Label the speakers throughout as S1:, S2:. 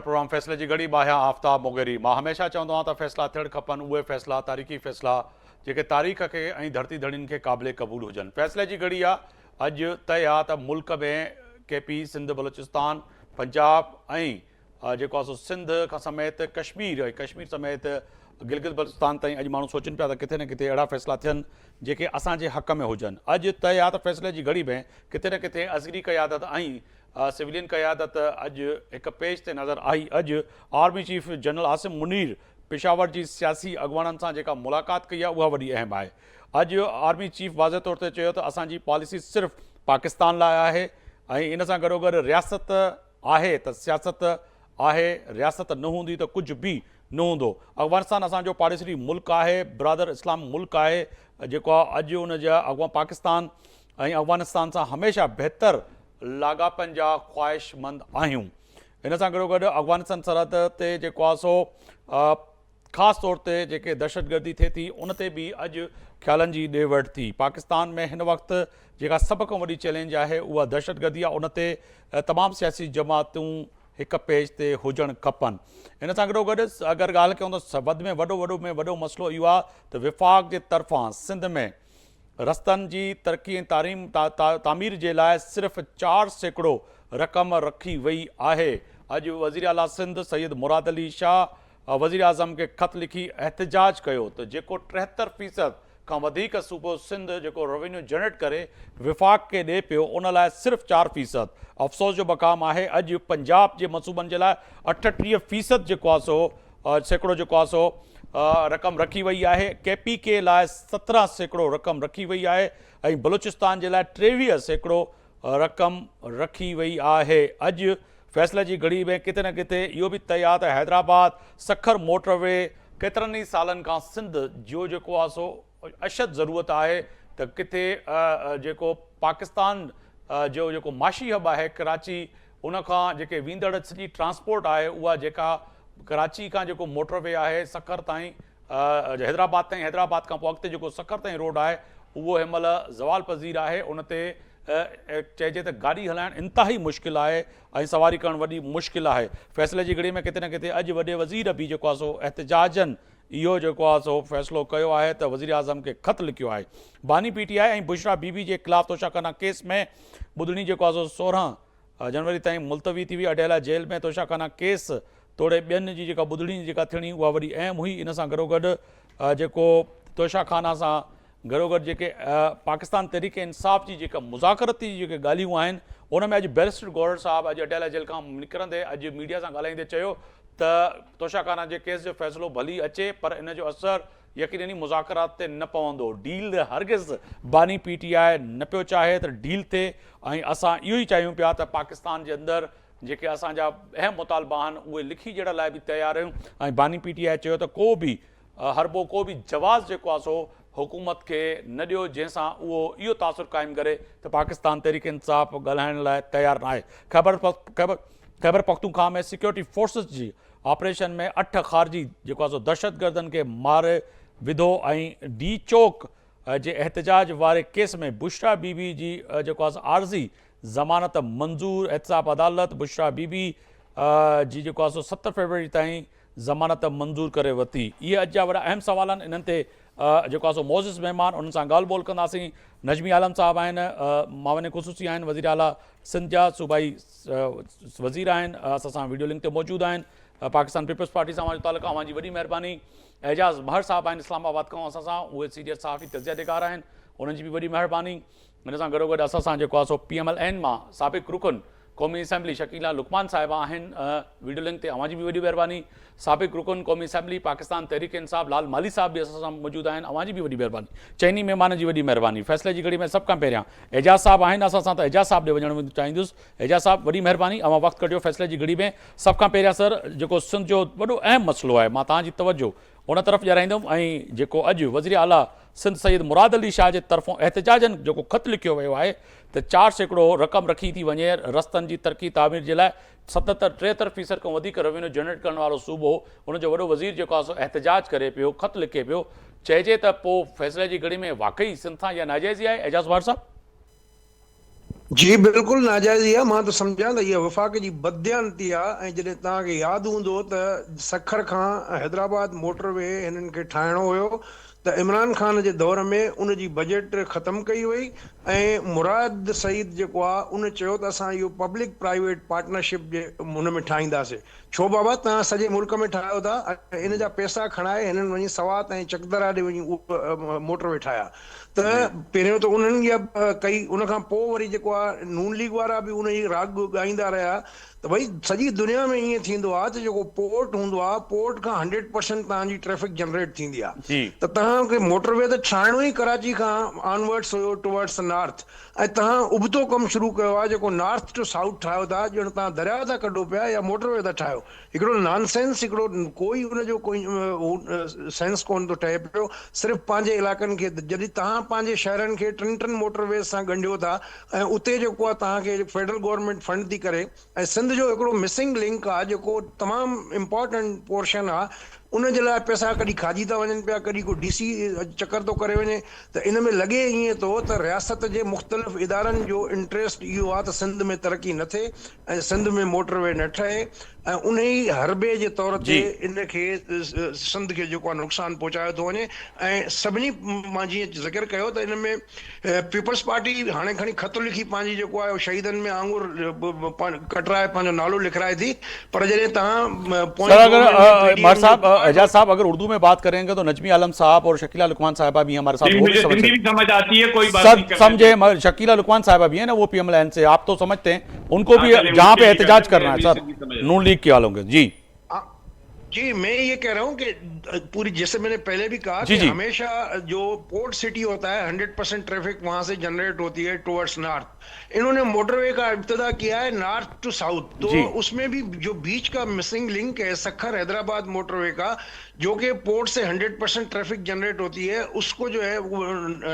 S1: Programme फ़ैसिले जी घड़ी बाहियां आफ्ताब मोगेरी। मां हमेशह चवंदो आहियां त फ़ैसिला थियणु खपनि उहे फ़ैसिला तारीख़ी फ़ैसिला जेके तारीख़ खे ऐं धरती धड़ियुनि खे क़ाबिले क़बूल हुजनि। फ़ैसिले जी घड़ी आहे अॼु तय आहे त मुल्क में केपी सिंध बलोचिस्तान पंजाब ऐं जेको आहे सो सिंध खां समेत कश्मीर ऐं कश्मीर समेत गिलगित बल्तिस्तान ताईं अॼु माण्हू सोचनि पिया त किथे न किथे अहिड़ा फ़ैसिला थियनि जेके असांजे हक़ में हुजनि। अॼु तय आहे त फ़ैसिले जी घड़ी में किथे न किथे अज़री क़यादत ऐं सिविलियन क़यादत अॼु हिकु पेज ते नज़र आई। अॼु army chief general Asim Munir Peshawar जी सियासी अॻुवाननि सां जेका मुलाक़ात कई आहे उहा वॾी अहम आहे। अॼु आर्मी चीफ वाज़े तौर ते चयो त असांजी पॉलिसी सिर्फ़ु पाकिस्तान लाइ आहे ऐं इन सां गॾोगॾु रियासत आहे त सियासत आहे, रियासत न हूंदी त कुझु बि न हूंदो। अफ़गानिस्तान असांजो पाड़ेसरी मुल्क आहे, ब्रदर इस्लाम मुल्क आहे जेको आहे अॼु उन जा पाकिस्तान ऐं अफ़गानिस्तान सां हमेशह बहितर लाॻापनि जा ख़्वाहिशमंद आहियूं। इन सां गॾोगॾु अफ़गानिस्तान सरहद ते जेको आहे सो ख़ासि तौर ते जेके दहशतगर्दी थिए थी उन ते बि अॼु ख़्यालनि जी ॾे वठि थी। पाकिस्तान में हिन वक़्तु जेका सभ खां वॾी चैलेंज आहे उहा दहशतगर्दी आहे। उन ते तमामु सियासी जमातूं हिकु पेज ते हुजणु खपनि। इन सां गॾोगॾु अगरि ॻाल्हि कयूं त वधि में वॾो मसइलो इहो आहे त विफ़ाक़ जे तरफ़ां सिंध में रस्तनि जी तरक़ी ऐं तामीर जे लाइ सिर्फ़ु 4% रक़म रखी वई आहे। अॼु वज़ीर आला सिंध सैयद मुराद अली शाह वज़ीर आज़म खे ख़त लिखी एहतिजाज कयो त जेको 73% खां वधीक सूबो सिंध जेको रेवेन्यू जनरेट करे विफ़ाक़ खे ॾिए पियो उन लाइ सिर्फ़ु 4%। अफ़सोस जो मक़ाम आहे अॼु पंजाब जे मनसूबनि जे लाइ 38% जेको आहे सो सैकड़ो जेको आहे सो रक़म रखी वई आहे। केपी के लाइ 17% रक़म रखी वई आहे ऐं बलूचिस्तान जे लाइ 23% रक़म रखी वई आहे। अॼु फ़ैसिले जी घड़ी में किथे न किथे इहो बि तय आहे त हैदराबाद सखर मोटरवे केतिरनि ई सालनि खां सिंध जो जेको आहे सो अशद ज़रूरत आहे त किथे जेको पाकिस्तान जो जेको माशी हब आहे कराची उन खां जेके वेंदड़ सॼी ट्रांसपोर्ट आहे उहा जेका कराची खां जेको मोटरवे आहे सखर ताईं हैदराबाद ताईं, हैदराबाद खां पोइ अॻिते जेको सखर ताईं रोड आहे उहो हिन महिल ज़वाल पज़ीर आहे। उन ते चइजे त गाॾी हलाइणु इंतिहाई मुश्किल आहे ऐं सवारी करणु वॾी मुश्किल आहे। फ़ैसिले जी घड़ी में किथे न किथे अॼु वॾे वज़ीर बि जेको आहे सो एहतिजाजनि इहो जेको आहे सो फ़ैसिलो कयो आहे त वज़ीर आज़म खे ख़त लिखियो आहे। बानी पीटीआई ऐं बुशरा बीबी जे ख़िलाफ़ तोशाखाना केस में ॿुधणी जेको आहे सो 16 जनवरी ताईं मुलतवी थी हुई। अडेला जेल में तोशाखाना केस तोड़े ॿियनि जी जेका ॿुधणी जेका थियणी उहा वॾी अहम हुई। इन सां गॾोगॾु जेको तोशाखाना सां गॾोगॾु जेके पाकिस्तान तहरीक इंसाफ़ जी जेका मुज़ाकरती जेके ॻाल्हियूं आहिनि उन में अॼु बैरिस्टर गौहर साहब अॼु अडेला जेल खां निकिरंदे अॼु मीडिया सां ॻाल्हाईंदे चयो त तोशाखाना जे केस जो फ़ैसिलो भली अचे पर इन जो असरु यकीनी मुज़ाकरात ते न पवंदो। डील हरगिज़ बानी पीटीआई न पियो चाहे त डील थिए ऐं असां इहो ई चाहियूं पिया त पाकिस्तान जे अंदरि जेके असांजा अहम मुतालबा आहिनि उहे लिखी ॾियण लाइ बि तयारु आहियूं। ऐं बानी पीटीआई चयो त को बि हरबो को बि जवाज़ जेको आहे सो हुकूमत खे न ॾियो जंहिंसां उहो इहो तासुर क़ाइमु करे त पाकिस्तान तहरीक इंसाफ़ ॻाल्हाइण लाइ तयारु न आहे। ख़ैबर पख्तूनख्वा में सिक्योरिटी फोर्सिस जी ऑपरेशन में 8 ख़ारजी जेको आहे सो दहशतगर्दनि खे मारे विधो ऐं डी चौक जे एहतिजाज वारे केस में बुशरा बीबी जी जेको आहे आर्ज़ी ज़मानत मंज़ूर। एहतिसाब अदालत बुशरा बीबी जी जेको आहे सो 7 फरवरी ताईं ज़मानत मंज़ूर करे वरिती। इहे अॼु जा वॾा अहम सवाल आहिनि। इन्हनि ते जेको आहे सो मोज़िज़ महिमान उन्हनि सां ॻाल्हि ॿोल कंदासीं। नजमी आलम साहब आहिनि, मावन ख़ुसूसी आहिनि, वज़ीर आला सिंध जा सूबाई वज़ीर आहिनि, असां सां वीडियो लिंक ते मौजूदु आहिनि। पाकिस्तान पीपल्स पार्टी सां मुंहिंजो तालुक़ु आहे, मुंहिंजी वॾी महिरबानी। एजाज़ महर साहब आहिनि इस्लामाबाद खां असां सां, उहे सीनियर सहाफ़ी तज़ियादेगार आहिनि, उन्हनि जी बि वॾी महिरबानी। हिन सां गॾोगॾु असां सां जेको आहे सो PMLN मां साबिक़ रुकन क़ौमी असेंबली शकीला लुकमान साहिबा आहिनि वीडियो लिंक ते, अवां जी बि वॾी महिरबानी। साबिक़ रुकन क़ौमी असेंबली पाकिस्तान तहरीक इंसाफ़ लाल माली साहब बि असां सां मौजूदु आहिनि, अवां जी बि वॾी महिरबानी। चइनी महिमान जी वॾी महिरबानी। फ़ैसिले जी घड़ी में सभ खां पहिरियां एजाज़ साहब आहिनि असां सां, त एजाज़ साहब ॾे वञणु चाहींदुसि। एजाज़ साहब वॾी महिरबानी, अवां वक़्तु कढियो फ़ैसिले जी घड़ी में। सभ खां पहिरियां सर जेको सिंध जो वॾो अहम मसइलो आहे मां तव्हांजी तवजो उन तरफ़ ॼाणाईंदुमि ऐं जेको अॼु वज़ीर आला सिंध सैयद मुराद अली शाह जे तरफ़ां एहतिजाजनि जेको ख़त लिखियो वियो आहे त 4% रक़म रखी थी वञे रस्तनि जी तरक़ी तामीर जे लाइ। 73% खां वधीक रेवेन्यू जनरेट करण वारो सूबो उनजो वॾो वज़ीर जेको आहे सो एहतिजाज करे पियो, ख़त लिखे पियो। चइजे त पोइ फ़ैसिले जी घड़ी में वाक़ई सिंध सां इहा नाजाइज़ी आहे। एजाज़ वार साहब
S2: जी बिल्कुलु नाजाइज़ आहे। मां त सम्झां त इहा वफ़ाक़ जी बददियानती आहे। ऐं जॾहिं तव्हांखे यादि हूंदो त सखर खां हैदराबाद मोटरवे हिननि खे ठाहिणो हुयो त इमरान ख़ान जे दौर में उन जी बजट ख़तमु कई वई। ऐं मुराद सईद जेको आहे उन चयो त असां इहो पब्लिक प्राइवेट पार्टनरशिप जे हुन में ठाहींदासीं। छो बाबा, तव्हां सॼे मुल्क में ठाहियो था ऐं इन जा पैसा खणाए हिननि वञी सवात ऐं चकदरा ॾे वञी मोटरवे ठाहिया। त
S1: जी
S2: पहिरियों त उन्हनि इहा कई, उन खां पोइ वरी जेको आहे नून लीग वारा बि उन जी राग ॻाईंदा रहिया त भई सॼी दुनिया में ईअं थींदो आहे त जेको पोर्ट हूंदो आहे, पोर्ट खां 100% तव्हांजी ट्रैफिक जनरेट थींदी आहे।
S1: जी
S2: त तव्हांखे मोटरवे त ठाहिणो ई कराची खां ऑनवर्ड्स हुयो टुवर्ड्स नॉर्थ। ऐं तव्हां उबतो कमु शुरू कयो आहे जेको नॉर्थ टू साउथ ठाहियो था, ॼण तव्हां दरिया था कढो पिया या मोटरवे था ठाहियो। हिकिड़ो नॉनसेंस, हिकिड़ो कोई उनजो कोई सेंस कोन थो ठहे पियो। सिर्फ़ु पंहिंजे इलाइक़नि खे, जॾहिं तव्हां पंहिंजे शहरनि खे टिनि मोटरवे सां ॻंढियो था ऐं उते जेको आहे तव्हांखे फेडरल गवर्नमेंट फंड थी करे। ऐं सिंध जो हिकिड़ो मिसिंग लिंक आहे जेको तमामु इम्पोर्टेंट पोर्शन आहे, उन जे लाइ पैसा कॾहिं खाजी था वञनि पिया, कॾहिं को DC चकर थो करे वञे। त इन में लॻे ईअं थो त रियासत जे मुख़्तलिफ़ इदारनि जो इंट्रस्ट इहो आहे त सिंध में तरक़ी न थिए ऐं सिंध में मोटरवे न ठहे। ऐं उन ई हरबे जे तौर ते
S1: जी
S2: इन खे सिंध खे जेको आहे नुक़सानु पहुचायो थो वञे। ऐं सभिनी, मां जीअं ज़िक्र कयो त इन में पीपल्स पार्टी हाणे खणी ख़त लिखी पंहिंजी जेको आहे शहीदनि में आंगुर कटराए पंहिंजो नालो लिखाए थी। पर जॾहिं तव्हां
S1: सर,
S2: पॉइंट
S1: अगर
S2: गवर्नमेंट में
S1: मर
S2: PDM जो
S1: साहब,
S2: पार्ट
S1: एजाज साहब, अगर उर्दू में बात करेंगे तो नजमी आलम साहब और शकीला लुकमान साहिबा भी हमारे साथ,
S3: नहीं,
S1: वो भी
S3: मुझे
S1: समझ
S3: हिंदी
S1: सकते।
S3: भी समझ आती है, कोई बात नहीं,
S1: सब
S3: कर लेते
S1: समझे,
S3: हैं।
S1: मगर शकीला लुकमान साहिबा भी है ना, वो PMLN से, आप तो समझते हैं, उनको
S3: हाँ,
S1: भी
S3: चलिए,
S1: जहां
S3: उनके
S1: पे
S3: लिए करते
S1: एहतजाज
S3: हैं,
S1: करना
S3: मुझे
S1: है
S3: भी
S1: सर,
S3: हिंदी समझ
S1: नून लीग के वालों के। जी
S2: जी मैं ये कह रहा हूं कि पूरी, जैसे मैंने पहले भी कहा
S1: जी
S2: कि
S1: जी
S2: हमेशा जो पोर्ट सिटी होता है 100% ट्रैफिक वहां से जनरेट होती है टुवर्ड्स नॉर्थ। इन्होंने मोटरवे का इब्तिदा किया है नॉर्थ टू साउथ, तो
S1: जी
S2: उसमें भी जो बीच का मिसिंग लिंक है सखर हैदराबाद मोटरवे का, जो कि पोर्ट से 100% ट्रैफिक जनरेट होती है, उसको जो है वो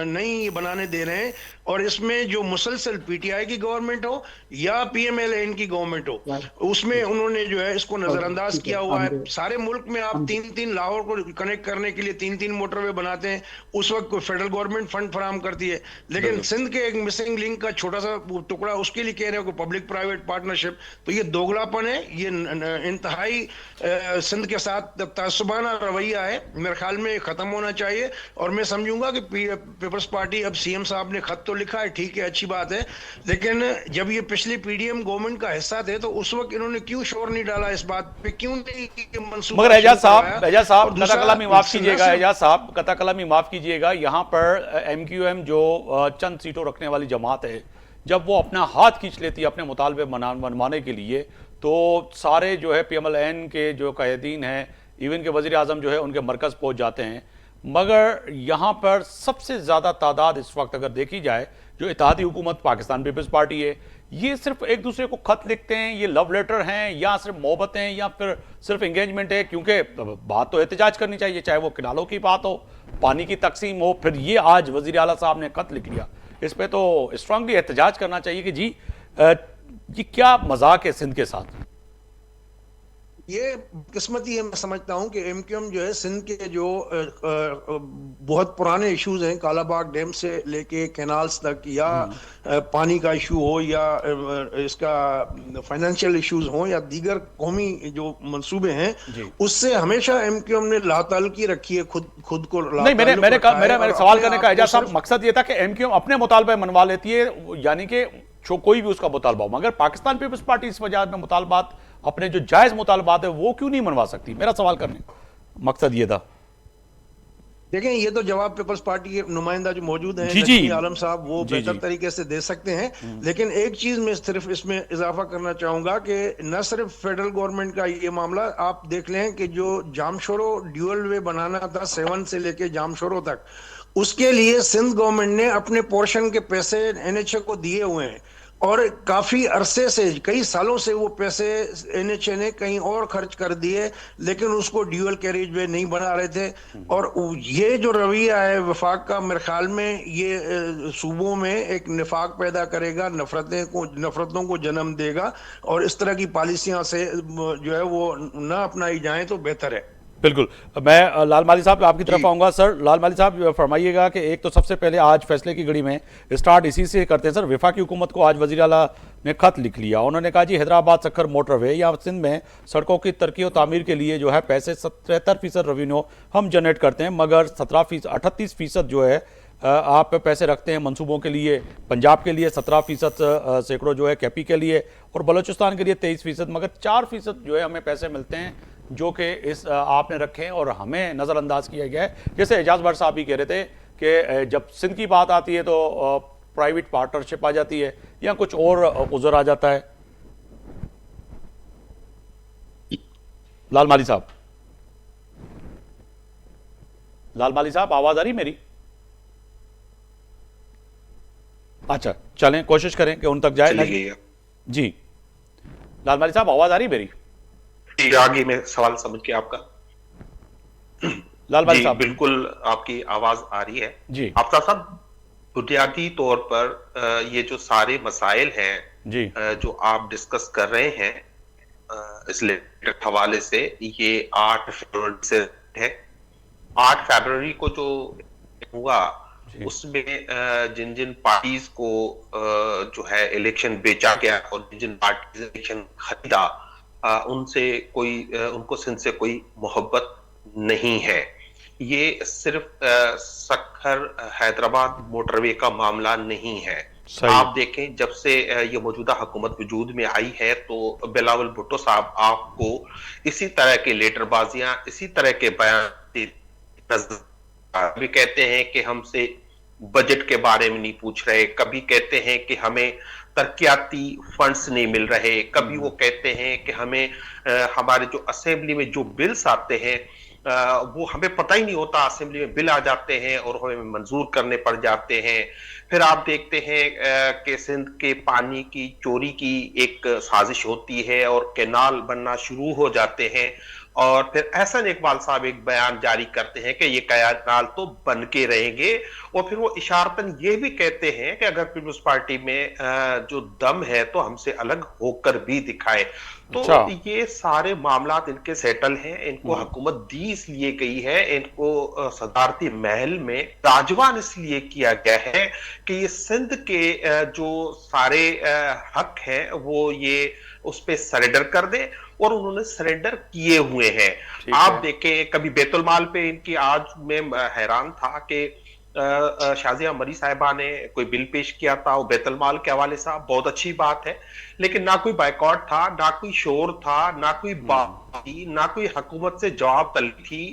S2: नहीं बनाने दे रहे हैं। और इसमें जो मुसलसल PTI की गवर्नमेंट हो या PMLN की गवर्नमेंट हो, उसमें उन्होंने जो है इसको नजरअंदाज किया हुआ है। सारे मुल्क में आप 3-3 लाहौर को कनेक्ट करने के लिए 3-3 मोटरवे बनाते हैं, उस वक्त कोई फेडरल गवर्नमेंट फंड फराहम करती है। लेकिन
S1: बिल्कुल
S2: सिंध के एक मिसिंग लिंक का छोटा सा टुकड़ा, उसके लिए कह रहे हो कि पब्लिक प्राइवेट पार्टनरशिप, तो ये दोगलापन है, ये इंतहाई सिंध के साथ तअस्सुबाना रवैया है। मेरे ख्याल में खत्म होना चाहिए। और मैं समझूंगा कि पीपल्स पार्टी, अब CM साहब ने खत तो लिखा है, ठीक है, अच्छी बात है, लेकिन जब ये पिछली PDM गवर्नमेंट का हिस्सा थे तो उस वक्त इन्होंने क्यों शोर नहीं डाला इस बात पे, क्यों नहीं
S1: मगर
S2: मंसूबा शुरू करवाया?
S1: एजाज
S2: और
S1: साहब, कथा
S2: दूसरा,
S1: कलामी माफ
S2: न
S1: कीजिएगा,
S2: सिर्फ
S1: एजाज साहब कथा कलामी माफ कीजिएगा, यहाँ पर MQM जो चंद सीटों रखने वाली जमात है, जब वो अपना हाथ खींच लेती है अपने मुतालबे मनवाने के लिए, तो सारे जो है PMLN के जो कायदीन हैं, इवन के वजीर आजम जो है उनके मरकज़ पहुंच जाते हैं। मगर यहाँ पर सबसे ज़्यादा तादाद इस वक्त अगर देखी जाए, जो इत्तेहादी हुकूमत पाकिस्तान पीपल्स पार्टी है, ये सिर्फ एक दूसरे को खत लिखते हैं, ये लव लेटर हैं या सिर्फ मोहब्बत हैं या फिर सिर्फ एंगेजमेंट है? क्योंकि बात तो एहतजाज करनी चाहिए, चाहे वो किनालों की बात हो, पानी की तकसीम हो, फिर ये आज वज़ीर आला साहब ने खत लिख लिया, इस पर तो स्ट्रांगली एहतजाज करना चाहिए कि जी ये क्या मजाक है सिंध के साथ।
S2: ये किस्मती है। मैं समझता हूं कि MQM जो है सिंध के जो बहुत पुराने इश्यूज हैं, कालाबाग डैम से लेके कैनाल्स तक, या पानी का इशू हो, या इसका फाइनेंशियल इश्यूज हो, या दीगर कौमी जो मंसूबे हैं,
S1: जी
S2: उससे हमेशा MQM ने लाताल्लुकी रखी है, खुद को
S1: नहीं, मेरे
S2: लाताल्लुक
S1: मेरे
S2: रखा है।
S1: मेरे
S2: और
S1: सवाल
S2: अपने
S1: करने
S2: आप
S1: का
S2: को
S1: एजाज साहब
S2: सिर्फ,
S1: मकसद ये था कि MQM अपने मुतालबे मनवा लेती है, यानी कि जो कोई भी उसका मुतालबा हो, मगर पाकिस्तान पीपल्स पार्टी इस वजह में मुतालबात, अपने जो जायज मुतालबात है, वो क्यों नहीं मनवा सकती? मेरा सवाल करने का मकसद ये था।
S2: देखें, ये तो जवाब पीपल्स पार्टी के नुमाइंदा जो मौजूद हैं,
S1: जी जी
S2: नजमी आलम साहब, वो
S1: जी
S2: बेहतर
S1: जी
S2: तरीके से दे सकते हैं। लेकिन एक चीज मैं सिर्फ इसमें इजाफा करना चाहूंगा कि न सिर्फ फेडरल गवर्नमेंट का ये मामला, आप देख लें कि जो जामशोरो ड्यूअल वे बनाना था 7 से लेके जामशोरो तक, उसके लिए सिंध गवर्नमेंट ने अपने पोर्शन के पैसे NHA को दिए हुए हैं। और काफी अरसे से, कई सालों से वो पैसे NHA ने कहीं और खर्च कर दिए, लेकिन उसको ड्यूअल कैरेज वे नहीं बना रहे थे। और ये जो रवैया है वफाक का, मेरे ख्याल में ये सूबों में एक निफाक पैदा करेगा, नफरतों को जन्म देगा। और इस तरह की पॉलिसियां से जो है वो न अपनाई जाए तो बेहतर है।
S1: बिल्कुल। मैं लाल माली साहब आपकी तरफ आऊंगा। सर लाल माली साहब फरमाइएगा कि एक तो सबसे पहले आज फैसले की घड़ी में स्टार्ट इसी से करते हैं। सर वफाकी हुकूमत को आज वज़ीर आला ने खत लिख लिया, उन्होंने कहा जी हैदराबाद सक्खर मोटरवे या सिंध में सड़कों की तरक्की और तामीर के लिए जो है पैसे 73% रेवेन्यू हम जनरेट करते हैं, मगर 38% जो है आप पैसे रखते हैं मंसूबों के लिए। पंजाब के लिए 17% सैकड़ों जो है कैपी के लिए, और बलूचिस्तान के लिए 23%, मगर 4% जो है हमें पैसे मिलते हैं जो कि इस आपने रखे हैं और हमें नज़रअंदाज किया गया है। जैसे एजाज भट्ट साहब भी कह रहे थे कि जब सिंध की बात आती है तो प्राइवेट पार्टनरशिप आ जाती है या कुछ और उज़र आ जाता है। लाल माली साहब, लाल माली साहब आवाज आ रही मेरी? अच्छा चलें, कोशिश करें कि उन तक जाए। जी लाल माली साहब आवाज आ रही मेरी?
S3: आगे मैं सवाल समझ के आपका।
S1: लाल माली साहब
S3: बिल्कुल आपकी आवाज आ रही है
S1: जी।
S3: आफ्ताब साहब, बुनियादी तौर पर ये जो सारे मसाइल हैं
S1: जी
S3: जो आप डिस्कस कर रहे हैं इस लेटर के हवाले से, ये 8 फरवरी से है। 8 फरवरी को जो हुआ उसमें जिन जिन पार्टीज को जो है इलेक्शन बेचा गया और जिन जिन पार्टीज इलेक्शन खरीदा, उनसे कोई उनको सिंध से कोई मोहब्बत नहीं है। ये सिर्फ सक्खर हैदराबाद मोटरवे का मामला नहीं है। आप देखें जब से ये मौजूदा हुकूमत वजूद में आई है तो बिलावल भुट्टो साहब आपको इसी तरह के लेटरबाजियां, इसी तरह के बयान भी कहते हैं कि हमसे बजट के बारे में नहीं पूछ रहे, कभी कहते हैं कि हमें तरक्याती फंड्स नहीं मिल रहे, कभी वो कहते हैं कि हमें हमारे जो असेंबली में जो बिल्स आते हैं वो हमें पता ही नहीं होता, असेंबली में बिल आ जाते हैं और हमें मंजूर करने पड़ जाते हैं। फिर आप देखते हैं कि सिंध के पानी की चोरी की एक साजिश होती है और कैनाल बनना शुरू हो जाते हैं, और फिर एहसन इकबाल साहब एक बयान जारी करते हैं कि ये कैनाल तो बन के रहेंगे, और फिर वो इशारतन ये भी कहते हैं कि अगर पीपल्स पार्टी में जो दम है तो हमसे अलग होकर भी दिखाए। तो ये सारे मामला इनके सेटल हैं, इनको हुकूमत दी इसलिए गई है, इनको सदारती महल में राजवान इसलिए किया गया है कि ये सिंध के जो सारे हक हैं वो ये उस पे सरेंडर कर दे, और उन्होंने सरेंडर किए हुए हैं। आप देखें कभी बैतुल माल पे इनकी, आज मैं हैरान था कि शाजिया मरी साहिबा ने कोई बिल पेश किया था वो बैतुल माल के हवाले से, बहुत अच्छी बात है, लेकिन ना कोई बाइकॉट था, ना कोई शोर था, ना कोई बात थी, ना कोई हुकूमत से जवाब तलब थी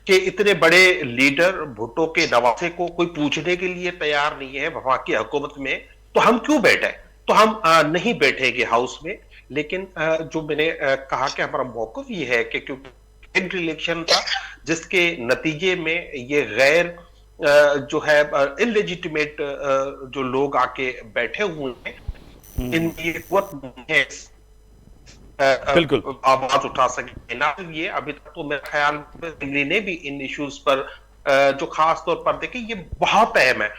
S3: कि इतने बड़े लीडर भुट्टो के नवासे को कोई पूछने के लिए तैयार नहीं है वफाकी हुकूमत में, तो हम क्यों बैठे? तो हम नहीं बैठेंगे हाउस में। लेकिन जो मैंने कहा कि हमारा मौक़िफ़ ये है कि क्योंकि इलेक्शन था जिसके नतीजे में ये गैर जो है इलेजिटिमेट जो लोग आके बैठे हुए हैं, इनकी कुव्वत है बिल्कुल आवाज उठा सके ना। ये अभी तक तो मेरे ख्याल में ने भी इन इश्यूज पर जो खास तौर पर देखे ये बहुत अहम है,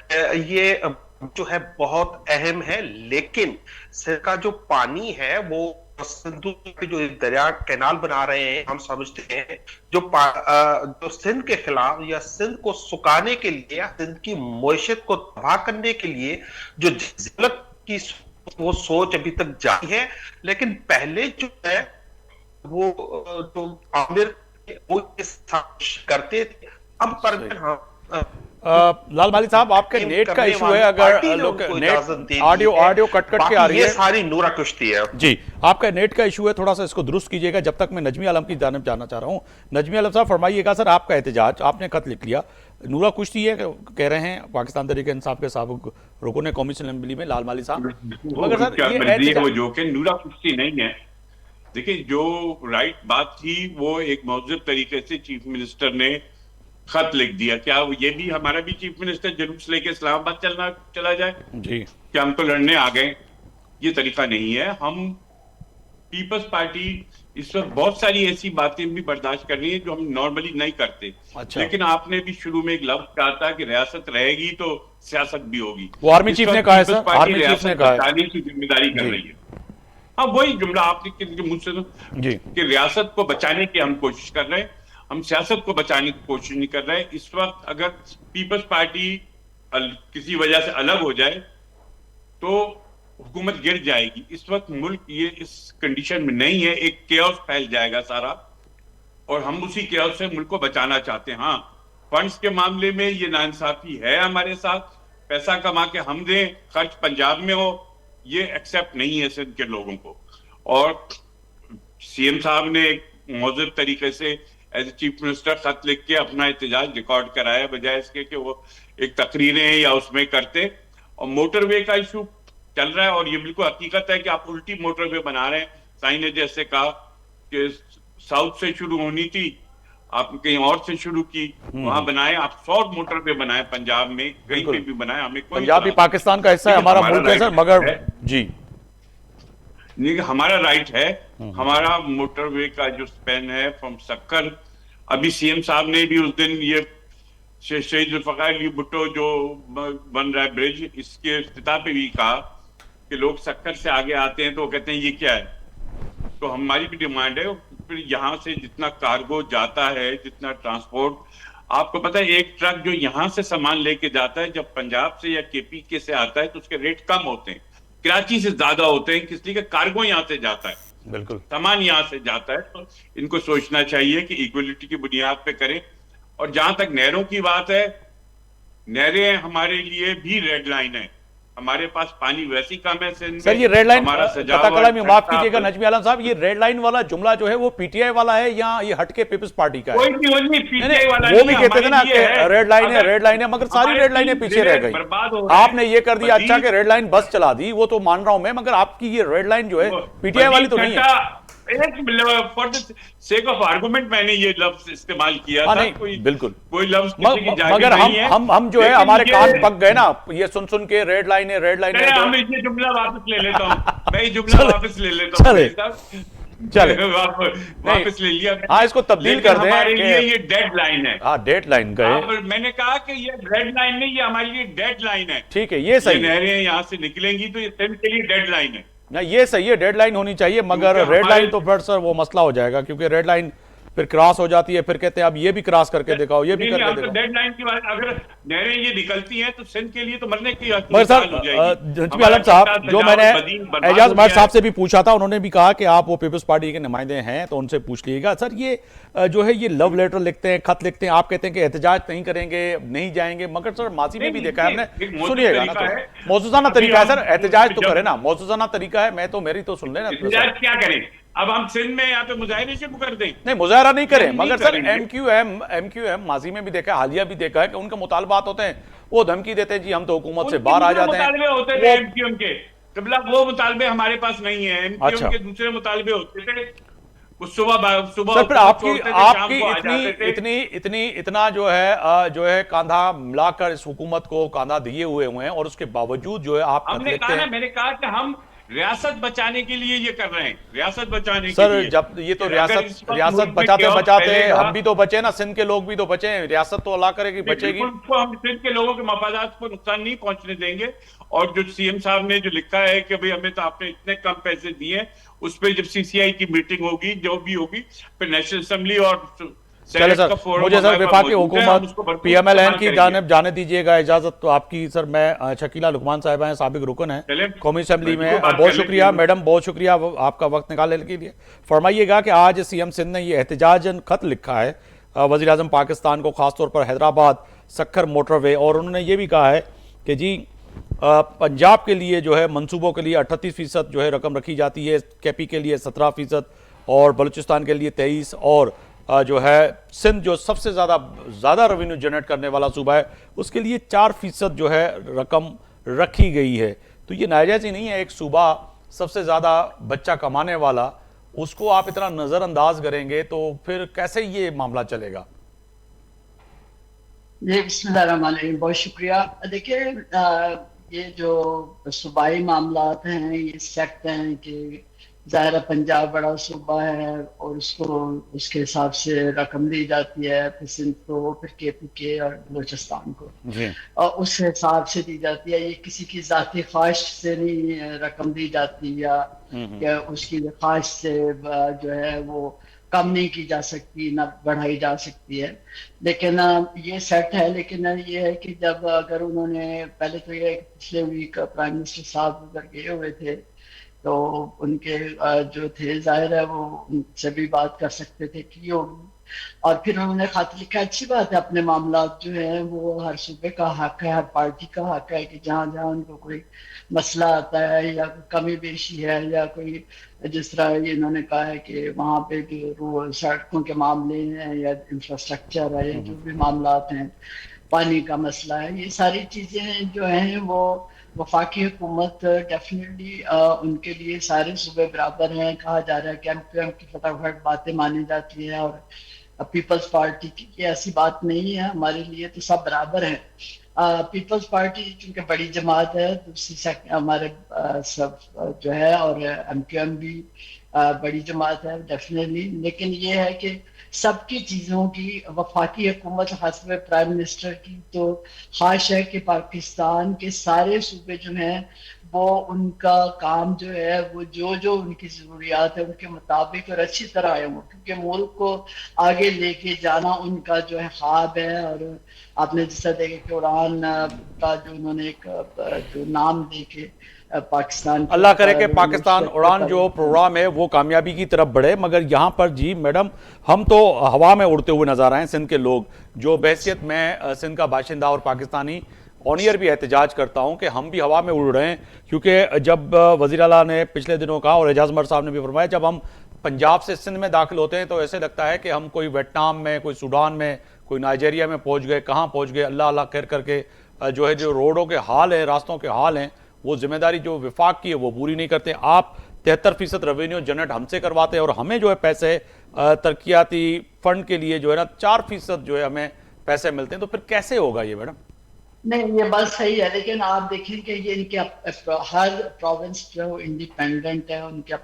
S3: ये जो है बहुत अहम है, लेकिन सिंध का जो पानी है वो सिंधु पे जो दरिया कैनाल बना रहे हैं, हम समझते हैं जो सिंध के खिलाफ या सिंध को सुखाने के लिए या सिंध की मईशत को तबाह करने के लिए जो जिल्लत की वो सोच अभी तक जारी है। लेकिन पहले जो है वो जो आमिर वो करते थे, अब पर
S1: लाल माली साहब आपके नेट का इशू है, अगर लोग नेट ऑडियो कट के आ रही है,
S3: सारी नूरा कुश्ती है
S1: जी, आपका नेट का इशू है, थोड़ा सा इसको दुरुस्त कीजिएगा। जब तक मैं नजमी आलम की जानिब जाना चाह रहा हूँ। नजमी आलम साहब फरमाइएगा, सर आपका एहतजाज, आपने खत लिख लिया, नूरा कुश्ती है कह रहे हैं पाकिस्तान तहरीक इंसाफ के साबिक रुकन कौमी असेंबली में लाल माली साहब, मगर सर ये
S4: जो कि नूरा कुश्ती नहीं है। देखिए जो राइट बात थी वो एक मौजूद तरीके से चीफ मिनिस्टर ने खत लिख दिया। क्या ये भी हमारा भी चीफ मिनिस्टर जुलूस लेके इस्लामाबाद चला जाए जी? क्या हम तो लड़ने आ गए? ये तरीका नहीं है। हम पीपल्स पार्टी इस वक्त बहुत सारी ऐसी बातें भी बर्दाश्त करनी है जो हम नॉर्मली नहीं करते। अच्छा। लेकिन आपने भी शुरू में एक लफ्ज कहा था कि रियासत रहेगी तो सियासत भी होगी।
S1: वो आर्मी चीफ ने कहा है सर, आर्मी चीफ ने कहा है
S4: की जिम्मेदारी कर रही है। हाँ वही जुमला आपने मुझसे कि रियासत को बचाने की हम कोशिश कर रहे हैं, हम सियासत को बचाने की कोशिश नहीं कर रहे हैं। इस वक्त अगर पीपल्स पार्टी किसी वजह से अलग हो जाए तो हुकूमत गिर जाएगी। इस वक्त मुल्क ये इस कंडीशन में नहीं है, एक केओस फैल जाएगा सारा, और हम उसी केओस से मुल्क को बचाना चाहते हैं। हाँ, फंड्स के मामले में ये नाइंसाफी है हमारे साथ, पैसा कमा के हम दें, खर्च पंजाब में हो, ये एक्सेप्ट नहीं है सिंध के लोगों को। और सीएम साहब ने एक मौजूद तरीके से एज ए चीफ मिनिस्टर खत लिख के अपना एहतजाज रिकॉर्ड कराया, बजाय इसके कि वो एक तकरीरें या उसमें करते। और मोटरवे का इशू चल रहा है, और ये बिल्कुल हकीकत है कि आप उल्टी मोटरवे बना रहे हैं। साईं ने जैसे कहा कि साउथ से शुरू होनी थी, आपने कहीं और से शुरू की, वहां बनाए। आप 100 मोटरवे बनाए पंजाब में, कहीं पे भी बनाए, हमें कोई
S1: पंजाब भी पाकिस्तान का हिस्सा है, हमारा मुल्क है सर, मगर जी
S4: नहीं, हमारा राइट है। हमारा मोटरवे का जो स्पेन है फ्रॉम सक्कर, अभी सीएम साहब ने भी उस दिन ये शहीद जुल्फ़िकार अली भुट्टो जो बन रहा है ब्रिज, इसके इफ्तिताह पे भी कहा कि लोग सक्कर से आगे आते हैं तो वो कहते हैं ये क्या है। तो हमारी भी डिमांड है, फिर यहाँ से जितना कार्गो जाता है, जितना ट्रांसपोर्ट, आपको पता है एक ट्रक जो यहाँ से सामान लेके जाता है, जब पंजाब से या केपी से आता है तो उसके रेट कम होते हैं, कराची से ज्यादा होते हैं, इसलिए कार्गो यहाँ से जाता है,
S1: बिल्कुल
S4: सामान यहाँ से जाता है। तो इनको सोचना चाहिए कि इक्वलिटी की बुनियाद पे करें। और जहां तक नहरों की बात है, नहरें हमारे लिए भी रेड लाइन है। हमारे पास पानी वैसी कम है सिंध में।
S1: सर ये रेड लाइन
S4: हमारा
S1: पता कला में, माफ कीजिएगा नजमी आलम साहब, ये रेड लाइन वाला जुमला जो है वो पीटीआई वाला है या ये हटके पीपल्स पार्टी का है?
S4: कोई नहीं, पीटीआई वाला
S1: वो भी कहते थे ना कि रेड लाइन है, मगर सारी रेड लाइनें पीछे रह गई। आपने ये कर दिया अच्छा कि रेड लाइन बस चला दी, वो तो मान रहा हूं मैं, मगर आपकी ये रेड लाइन जो है पीटीआई वाली तो नहीं है।
S4: For the sake of argument मैंने ये लफ्ज इस्तेमाल किया था।
S1: नहीं, बिल्कुल
S4: कोई लफ्ज किसी की जायज
S1: मगर
S4: नहीं है।
S1: हम जो है हमारे कान पक गए ना ये सुन के रेड लाइन है।
S4: मैं ये जुमला वापस ले लेता हूँ, मैं ये जुमला वापस ले लेता हूँ,
S1: चले
S4: वापस ले लिया।
S1: हाँ, इसको तब्दील कर दें।
S4: हमारे लिए ये डेड लाइन है।
S1: हाँ, डेड लाइन का है।
S4: मैंने कहा कि ये रेड लाइन नहीं, ये हमारे लिए डेड लाइन है।
S1: ठीक है, ये सही है।
S4: नहरें यहाँ से निकलेंगी तो ये सिंध के लिए डेड लाइन है।
S1: ना ये सही है, डेड लाइन होनी चाहिए, मगर रेड लाइन तो फिर सर वो मसला हो जाएगा, क्योंकि रेड लाइन फिर क्रॉस हो जाती है, फिर कहते हैं अब ये भी क्रॉस करके दिखाओ, ये भी करके दिखाओ।
S4: डेड लाइन की बात, अगर नहरें ये निकलती हैं तो सिंध के लिए तो मरने की
S1: मगर सर नजमी आलम साहब, जो मैंने एजाज मर्द साहब से भी पूछा था, उन्होंने भी कहा कि आप वो पीपल्स पार्टी के नुमाइंदे हैं तो उनसे पूछ लीजिएगा। सर ये जो है ये लव लेटर लिखते हैं, खत लिखते हैं, आप कहते हैं कि एहतजाज नहीं करेंगे, नहीं जाएंगे, मगर सर माजी में भी देखा है हमने। सुनिएगा ना, तो मौजूदाना तरीका है सर, एहतजाज तो करे ना, मौजूदाना तरीका है, मैं तो मेरी तो सुन लेना।
S4: क्या करें अब हम सिंध में यहाँ पे मुजाहरे शुरू कर दें?
S1: नहीं, मुजाहरा नहीं करें, मगर सर एमक्यूएम माजी में भी देखा है, हालिया भी देखा है कि उनके मुतालबात होते हैं, वो धमकी देते हैं जी हम तो हुकूमत से बाहर आ जाते हैं।
S4: होते थे एमक्यूएम के, वो मुतालबे हमारे पास नहीं है। एमक्यूएम के दूसरे मुतालबे होते थे, सुबह
S1: फिर आपकी इतना जो है कांधा मिलाकर इस हुकूमत को कांधा दिए हुए हैं, और उसके बावजूद जो है आप
S4: मैंने कहा कि हम रियासत बचाने के लिए ये कर रहे हैं, रियासत बचाने के लिए।
S1: सर जब ये तो रियासत बचाते हम भी तो बचे ना, सिंध के लोग भी तो बचे, रियासत तो अल्लाह करेगी बचेगी।
S4: हम सिंध के लोगों के मफादात को नुकसान नहीं पहुंचने देंगे। और जो सीएम साहब ने जो लिखा है कि भाई हमें तो आपने इतने कम पैसे दिए, उस पर जब सीसीआई की मीटिंग होगी, जो भी होगी, फिर नेशनल असेंबली और
S1: चले सर, मुझे सर विफाकी हुकूमत पीएमएलएन की जानिब जाने दीजिएगा, इजाजत तो आपकी। सर मैं शकीला लुकमान साहिबा हैं, साबिक रुकन है कौमी असेंबली में। बहुत शुक्रिया मैडम, बहुत शुक्रिया आपका वक्त निकालने के लिए। फरमाइएगा कि आज सीएम सिंध ने ये एहतजाजन खत लिखा है वज़ीर आज़म पाकिस्तान को, खासतौर पर हैदराबाद सक्खर मोटरवे, और उन्होंने ये भी कहा है कि जी पंजाब के लिए जो है मंसूबों के लिए 38% जो है रकम रखी जाती है, केपी के लिए 17% और बलूचिस्तान के लिए 23%, और जो है सिंध जो सबसे ज़्यादा रेवेन्यू जनरेट करने वाला सूबा है उसके लिए 4% जो है रकम रखी गई है। तो ये नाजायज़ ही नहीं है, एक सूबा सबसे ज़्यादा बच्चा कमाने वाला, उसको आप इतना नज़रअंदाज करेंगे तो फिर कैसे ये मामला चलेगा?
S5: जी बिस्मिल्लाहिर्रहमानिर्रहीम, बहुत शुक्रिया। देखिए ये जो सूबाई मामलात हैं, ये सेट हैं कि ज़ाहिर पंजाब बड़ा सूबा है और उसको उसके हिसाब से रकम दी जाती है, फिर सिंध को, फिर केपी के और बलूचिस्तान को, और उस हिसाब से दी जाती है। ये किसी की ज़ाती ख्वाहिश से नहीं रकम दी जाती, या उसकी ख्वाहिश से जो है वो कम नहीं की जा सकती ना बढ़ाई जा सकती है। लेकिन ये सेट है। लेकिन ये है कि जब अगर उन्होंने पहले तो ये पिछले वीक प्राइम मिनिस्टर साहब उधर गए हुए थे तो उनके जो थे जाहिर है वो उनसे भी बात कर सकते थे की होगी। और फिर उन्होंने खत लिखा, अच्छी बात है, अपने मामला जो है वो हर सूबे का हक है, हर पार्टी का हक है कि जहां जहां उनको कोई मसला आता है या कोई कमी पेशी है या कोई जिस तरह इन्होंने कहा है कि वहां पे जो सड़कों के मामले हैं या इंफ्रास्ट्रक्चर है या जो भी मामला हैं, पानी का मसला है, ये सारी चीजें जो हैं वो वफाकी हुकूमत डेफिनेटली उनके लिए सारे सूबे बराबर हैं। कहा जा रहा है कि एमक्यूएम की फटाफट बातें मानी जाती हैं और पीपल्स पार्टी की, ये ऐसी बात नहीं है। हमारे लिए तो सब बराबर है। पीपल्स पार्टी चूंकि बड़ी जमात है, दूसरी हमारे सब जो है, और एमक्यूएम भी बड़ी जमात है डेफिनेटली। लेकिन ये है कि सबकी चीजों की वफाकी हुकूमत हस्ब प्राइम मिनिस्टर की तो ख्वाहिश है कि पाकिस्तान के सारे सूबे जो हैं वो उनका काम जो है वो जो जो उनकी जरूरियात है उनके मुताबिक और अच्छी तरह आए हों, क्योंकि मुल्क को आगे लेके जाना उनका जो है ख्वाब है। और आपने जैसा देखा कि उड़ान का जो उन्होंने एक जो नाम दे के पाकिस्तान,
S1: अल्लाह करे कि पाकिस्तान उड़ान जो प्रोग्राम है वो कामयाबी की तरफ बढ़े। मगर यहाँ पर जी मैडम, हम तो हवा में उड़ते हुए नजर आए सिंध के लोग, जो बहसियत में सिंध का बाशिंदा और पाकिस्तानी ऑनियर भी एहतजाज करता हूँ कि हम भी हवा में उड़ रहे हैं। क्योंकि जब वज़ीर आला ने पिछले दिनों कहा और एजाज उमर साहब ने भी फरमाया, जब हम पंजाब से सिंध में दाखिल होते हैं तो ऐसे लगता है कि हम कोई वियतनाम में, कोई सूडान में, कोई नाइजीरिया में पहुँच गए, कहाँ पहुँच गए। अल्लाह अल्लाह खैर करके जो है, जो रोडों के हाल हैं, रास्तों के हाल हैं, वो जिम्मेदारी जो विफाक की है वो पूरी नहीं करते। आप 73% रेवेन्यू जनरेट हमसे करवाते हैं और हमें जो है पैसे तरक्याती फंड के लिए जो है ना 4% जो है हमें पैसे मिलते हैं। तो फिर कैसे होगा ये मैडम?
S5: नहीं, ये बात सही है, लेकिन आप देखें कि ये इनके हर प्रोविंस जो इंडिपेंडेंट है उनके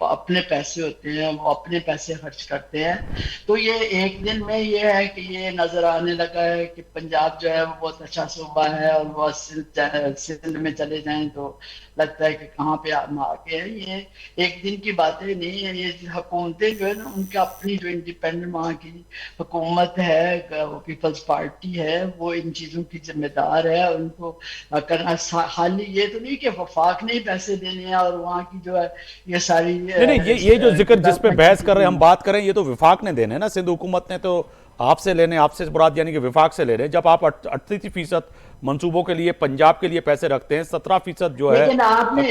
S5: अपने पैसे होते हैं, वो अपने पैसे खर्च करते हैं। तो ये एक दिन में ये है कि ये नजर आने लगा है कि पंजाब जो है वो बहुत अच्छा सूबा है और वो सिंध में चले जाएं तो लगता है कि कहाँ पे हम आ गए हैं। ये एक दिन की बातें नहीं है। ये हुकूमतें जो है ना, उनकी अपनी जो इंडिपेंडेंट वहाँ की हुकूमत है, पीपल्स पार्टी है, वो इन चीजों की जिम्मेदार है। उनको करना खाली ये तो नहीं कि वफाक नहीं पैसे देने हैं और वहाँ की जो है ये सारी
S1: नहीं, ये जो जिक्र जिस पे बहस कर रहे हैं हम बात करें, ये तो विफाक ने देने ना, सिंध हुकूमत ने तो आपसे लेने, आपसे मुराद यानी कि विफाक से ले रहे हैं। जब आप 38% मंसूबों के लिए पंजाब के लिए पैसे रखते हैं, 17% जो है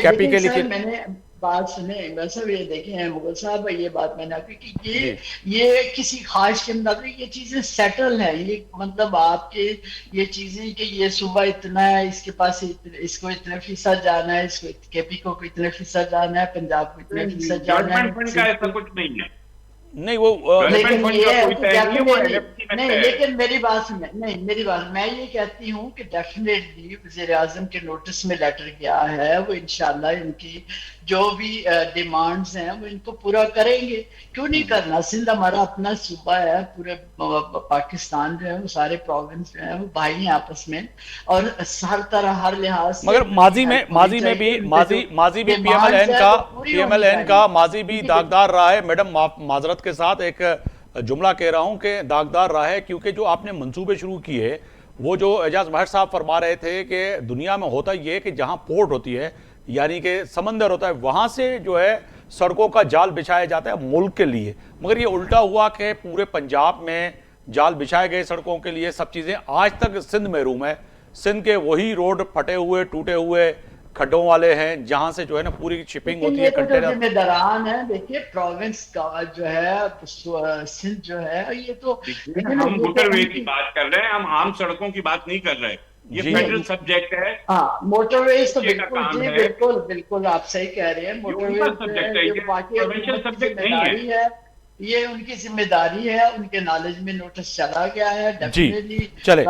S1: कैपी के लिए।
S5: मैंने बात सुने वैसे ये देखे हैं मुगल साहब, ये बात मैंने आपकी कि ये किसी खास के मुताबिक ये चीजें सेटल है। ये मतलब आपके ये चीजें कि ये सूबा इतना है, इसके पास इसको इतने फीसद जाना है, इसको केपी को इतने फीसद जाना है, पंजाब को इतने फीसद जाना है,
S4: ऐसा कुछ नहीं है।
S1: नहीं वो
S5: लेकिन लेकिन मेरी बात सुने, नहीं मेरी बात, मैं ये कहती हूँ कि डेफिनेटली वज़ीर आज़म के नोटिस में लेटर गया है, वो इंशाल्लाह इनकी जो भी डिमांड्स हैं वो इनको पूरा करेंगे। क्यों नहीं करना? सिंध हमारा अपना सूबा है, पूरे पाकिस्तान जो है वो सारे प्रोविंस जो है वो भाई हैं आपस में और हर तरह हर लिहाज से।
S1: मगर माजी में भी पीएमएलएन का माजी भी दागदार रहा है। मैडम माजरत के साथ एक जुमला कह रहा हूं कि दागदार रहा है, क्योंकि जो आपने मंसूबे शुरू किए, वो जो एजाज महर साहब फरमा रहे थे कि दुनिया में होता ये है कि जहां पोर्ट होती है यानी कि समंदर होता है, वहां से जो है सड़कों का जाल बिछाया जाता है मुल्क के लिए। मगर ये उल्टा हुआ कि पूरे पंजाब में जाल बिछाए गए सड़कों के लिए, सब चीजें। आज तक सिंध महरूम है। सिंध के वही रोड फटे हुए, टूटे हुए, खड्डों वाले हैं, जहां से जो है ना पूरी शिपिंग होती है, कंटेनर।
S5: जिम्मेदारान है, देखिए प्रोविंस का जो है सिंध जो है, ये तो
S4: हम मोटरवे की बात कर रहे हैं, हम आम सड़कों की बात नहीं कर रहे। ये फेडरल सब्जेक्ट है।
S5: हाँ, मोटरवेज तो बिल्कुल आप सही कह रहे हैं। मोटरवेज सब्जेक्ट है, ये उनकी जिम्मेदारी है, उनके नॉलेज में नोटिस चला गया है।
S1: जी चले,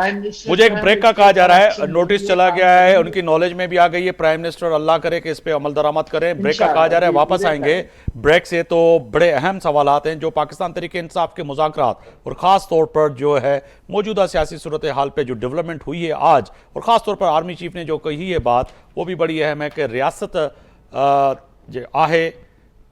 S1: मुझे एक ब्रेक का कहा जा रहा है, नोटिस चला गया है, उनकी नॉलेज में भी आ गई है। प्राइम मिनिस्टर अल्लाह करे कि इस पे अमल दरामद करें। ब्रेक का कहा जा रहा है, वापस आएंगे ब्रेक से। तो बड़े अहम सवालात हैं जो पाकिस्तान तरीके इंसाफ के मुज़ाकरात और ख़ास तौर पर जो है मौजूदा सियासी सूरत हाल पे जो डेवलपमेंट हुई है आज, और ख़ास तौर पर आर्मी चीफ ने जो कही है बात, वो भी बड़ी अहम है कि रियासत आहे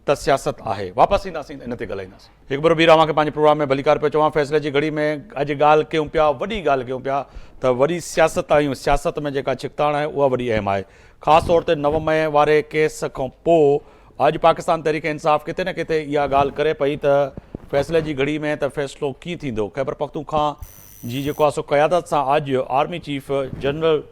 S1: त सियासत आहे। वापसि ईंदासीं इन ते ॻाल्हाईंदासीं। हिकु भेरो ॿीहर अव्हांखे पंहिंजे प्रोग्राम में भलीकार पियो चवां। फ़ैसिले जी घड़ी में अॼु ॻाल्हि कयूं पिया, वॾी ॻाल्हि कयूं पिया त वॾी सियासत आहियूं। सियासत में जेका छिकताण आहे उहा वॾी अहम आहे। ख़ासि तौर ते 9 मई वारे केस खां पोइ अॼु पाकिस्तान तहरीक इंसाफ़ किथे न किथे इहा ॻाल्हि करे पई त फ़ैसिले जी घड़ी में त फ़ैसिलो कीअं थींदो। ख़ैबर पख्तूनख्वा जी जेको आहे सो क़यादत सां अॼु army chief general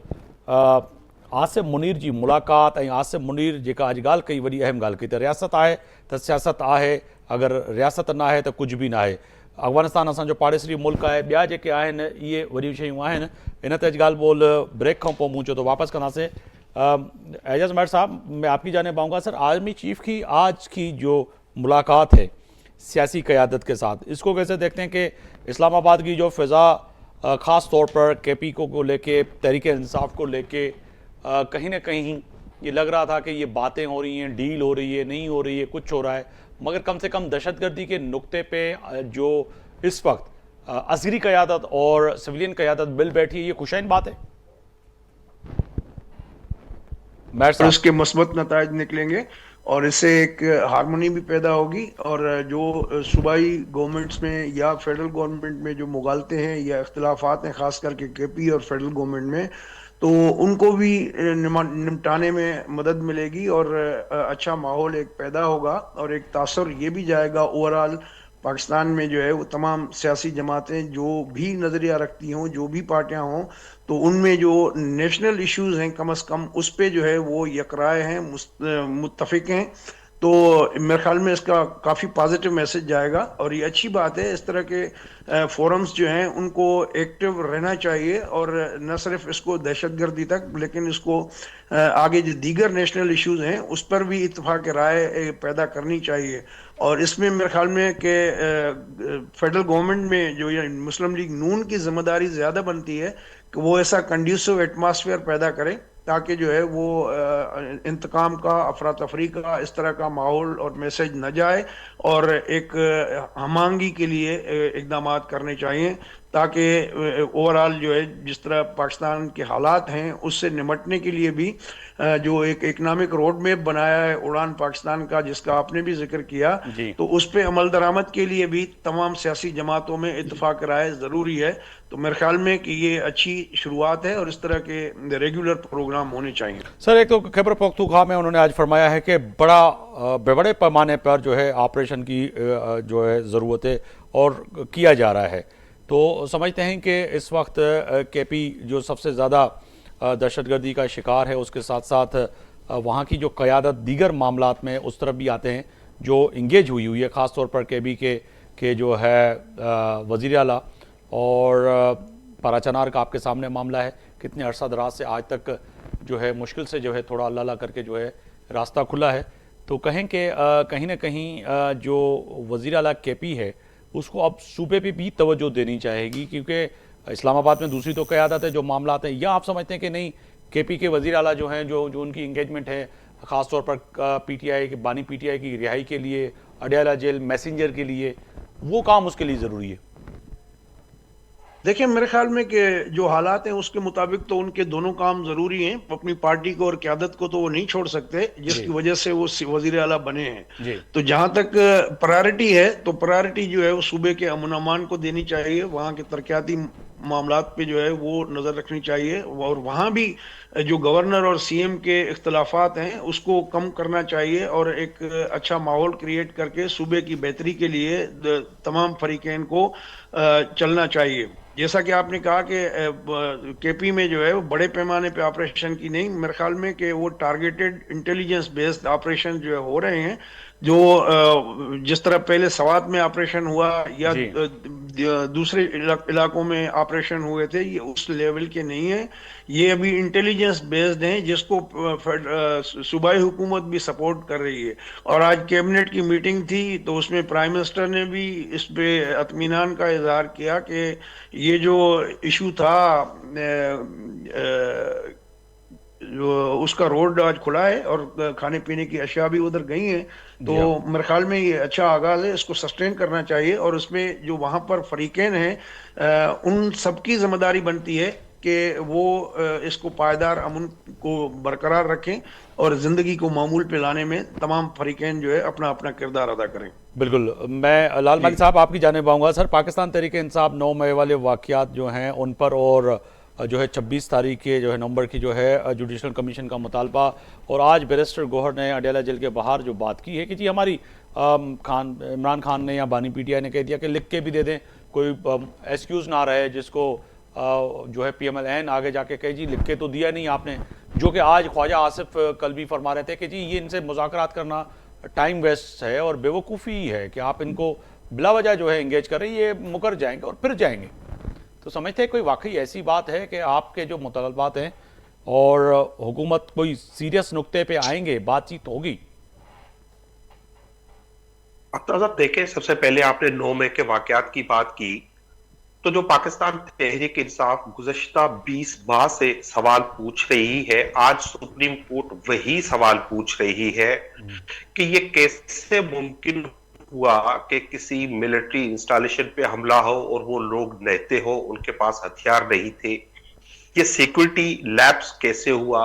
S1: Asim Munir जी मुलाक़ात ऐं आसिम मुनीर जेका अॼु ॻाल्हि कई, वॾी अहम ॻाल्हि कई त रियासत आहे त सियासत आहे, अगरि रियासत न आहे त कुझु बि न आहे। अफ़गानिस्तान असांजो पाड़ेसरी मुल्क आहे, ॿिया जेके आहिनि इहे वॾियूं शयूं आहिनि। इन ते अॼु ॻाल्हि ॿोल ब्रेक खां पोइ मूं चयो त वापसि कंदासीं। एजाज मैट साहब, मैं आपकी जानिब आऊँगा। सर, आर्मी चीफ की आज की जो मुलाकात है सियासी क़यादत के साथ, इसको कैसे देखते हैं कि इस्लामाबाद की जो फ़िज़ा ख़ास तौर पर KP को लेके, तहरीक इंसाफ को लेके कहीं ना कहीं ये लग रहा था कि ये बातें हो रही हैं, डील हो रही है, नहीं हो रही है, कुछ हो रहा है, मगर कम से कम दहशतगर्दी के नुक्ते पे जो इस वक्त असगरी क़यादत और सिविलियन क़यादत मिल बैठी है, ये खुशैन बात है।
S2: और इसके मस्बत नताइज निकलेंगे और इससे एक हारमोनी भी पैदा होगी। और जो सूबाई गवर्नमेंट्स में या फेडरल गवर्नमेंट में जो मुगालते हैं या इख्तिलाफात हैं, खास करके KP और फेडरल गवर्नमेंट में, तो उनको भी निपटाने में मदद मिलेगी और अच्छा माहौल एक पैदा होगा और एक तासर ये भी जाएगा ओवरऑल पाकिस्तान में जो है वो तमाम सियासी जमातें जो भी नज़रिया रखती हों, जो भी पार्टियां हों, तो उनमें जो नेशनल इश्यूज हैं कम से कम उस पे जो है वो यकराय हैं, मुत्तफिक हैं। तो मेरे ख्याल में इसका काफ़ी पॉजिटिव मैसेज जाएगा और ये अच्छी बात है। इस तरह के फोरम्स जो हैं उनको एक्टिव रहना चाहिए और न सिर्फ इसको दहशतगर्दी तक, लेकिन इसको आगे जो दीगर नेशनल इश्यूज हैं उस पर भी इत्तेफाक राय पैदा करनी चाहिए। और इसमें मेरे ख्याल में कि फेडरल गवर्नमेंट में जो ये मुस्लिम लीग नून की जिम्मेदारी ज़्यादा बनती है कि वो ऐसा कंड्यूसिव एटमॉस्फेयर पैदा करे ताकि जो है वो इंतकाम का, अफरा तफरी का, इस तरह का माहौल और मैसेज न जाए और एक हमआहंगी के लिए इकदाम करने चाहिए ताकि ओवरऑल जो है जिस तरह पाकिस्तान के हालात हैं उससे निमटने के लिए भी जो एक इकनॉमिक रोड मैप बनाया है उड़ान पाकिस्तान का, जिसका आपने भी जिक्र किया, तो उस पर अमल दरामद के लिए भी तमाम सियासी जमातों में इत्तेफाक राय ज़रूरी है। तो मेरे ख्याल में कि ये अच्छी शुरुआत है और इस तरह के रेगुलर प्रोग्राम होने चाहिए।
S1: सर, एक तो खैबर पख्तूनख्वा में उन्होंने आज फरमाया है कि बड़े पैमाने पर जो है ऑपरेशन की जो है ज़रूरत है और किया जा रहा है। तो समझते हैं कि इस वक्त KP जो सबसे ज़्यादा दहशतगर्दी का शिकार है, उसके साथ साथ वहाँ की जो क़यादत दीगर मामलात में उस तरफ भी आते हैं जो इंगेज हुई है, ख़ास तौर पर KB के जो है वज़ीर आला और पाराचनार का आपके सामने मामला है। कितने अरसा दराज से आज तक जो है मुश्किल से जो है थोड़ा अल्लाह अल्लाह करके जो है रास्ता खुला है। तो कहें कि कहीं ना कहीं जो वज़ीर आला KP है उसको अब सूबे पे भी तवज्जो देनी चाहेगी, क्योंकि इस्लामाबाद में दूसरी तो क़यादत है, जो मामलात हैं, या आप समझते हैं कि नहीं KP के वज़ीर आला जो हैं, जो उनकी इंगेजमेंट है ख़ास तौर पर PTI के बानी PTI की रिहाई के लिए, अडयाला जेल मैसेंजर के लिए, वो काम उसके लिए ज़रूरी है?
S2: देखिए, मेरे ख्याल में कि जो हालात हैं उसके मुताबिक तो उनके दोनों काम जरूरी हैं। अपनी पार्टी को और क़यादत को तो वो नहीं छोड़ सकते जिसकी वजह से वो वजीर आला बने हैं। तो जहां तक प्रायोरिटी है तो प्रायोरिटी जो है वो सूबे के अमन अमान को देनी चाहिए, वहां के तरक्याती मामलात पे जो है वो नजर रखनी चाहिए और वहां भी जो गवर्नर और CM के इख्तलाफात हैं उसको कम करना चाहिए और एक अच्छा माहौल क्रिएट करके सूबे की बेहतरी के लिए तमाम फरीकैन को चलना चाहिए। जैसा कि आपने कहा कि KP में जो है वो बड़े पैमाने पे ऑपरेशन की नहीं, मेरे ख्याल में कि वो टारगेटेड इंटेलिजेंस बेस्ड ऑपरेशन जो है हो रहे हैं, जो जिस तरह पहले सवात में ऑपरेशन हुआ या दूसरे इलाकों में ऑपरेशन हुए थे, ये उस लेवल के नहीं है। ये अभी इंटेलिजेंस बेस्ड हैं जिसको सूबाई हुकूमत भी सपोर्ट कर रही है। और आज कैबिनेट की मीटिंग थी तो उसमें प्राइम मिनिस्टर ने भी इस पे इत्मीनान का इजहार किया कि ये जो इशू था जो उसका रोड आज खुला है और खाने पीने की अशिया भी उधर गई हैं। तो मेरे ख्याल में ये अच्छा आगाज है, इसको सस्टेन करना चाहिए और उसमें जो वहां पर फरीकैन हैं उन सबकी जिम्मेदारी बनती है कि वो इसको पायदार अमन को बरकरार रखें और जिंदगी को मामूल पे लाने में तमाम फरीकैन जो है अपना अपना किरदार अदा करें।
S1: बिल्कुल, मैं लाल मालिक साहब आपकी जानिब आऊँगा। सर, पाकिस्तान तहरीक-ए-इंसाफ 9 मई वाले वाक़यात जो हैं उन पर और जो है 26 तारीख के जो है नवंबर की जो है जुडिशल कमीशन का मुतालबा, और आज बैरिस्टर गौहर ने अडयाला जेल के बाहर जो बात की है कि जी हमारी इमरान खान ने या बानी पीटीआई ने कह दिया कि लिख के भी दे दें, कोई एक्सक्यूज़ ना रहे जिसको जो है PMLN आगे जाके कहे जी लिख के तो दिया नहीं आपने, जो कि आज ख्वाजा आसिफ कल भी फरमा रहे थे कि जी ये इनसे मुज़ाकरात करना टाइम वेस्ट है और बेवकूफ़ी है कि आप इनको बिला वजह जो है इंगेज करें, ये मुकर जाएंगे और फिर जाएंगे। तो समझते हैं कोई वाकई ऐसी बात है कि आपके जो मुतालबात हैं और हुकूमत कोई सीरियस नुक्ते पे आएंगे, बातचीत होगी?
S3: अब देखें, सबसे पहले आपने 9 मई के वाकयात की बात की, तो जो पाकिस्तान तहरीक इंसाफ गुज़श्ता 20 माह से सवाल पूछ रही है, आज सुप्रीम कोर्ट वही सवाल पूछ रही है कि ये कैसे मुमकिन हुआ कि किसी मिलिट्री इंस्टॉलेशन पे हमला हो और वो लोग रहते हो, उनके पास हथियार नहीं थे, ये सिक्योरिटी लैप्स कैसे हुआ।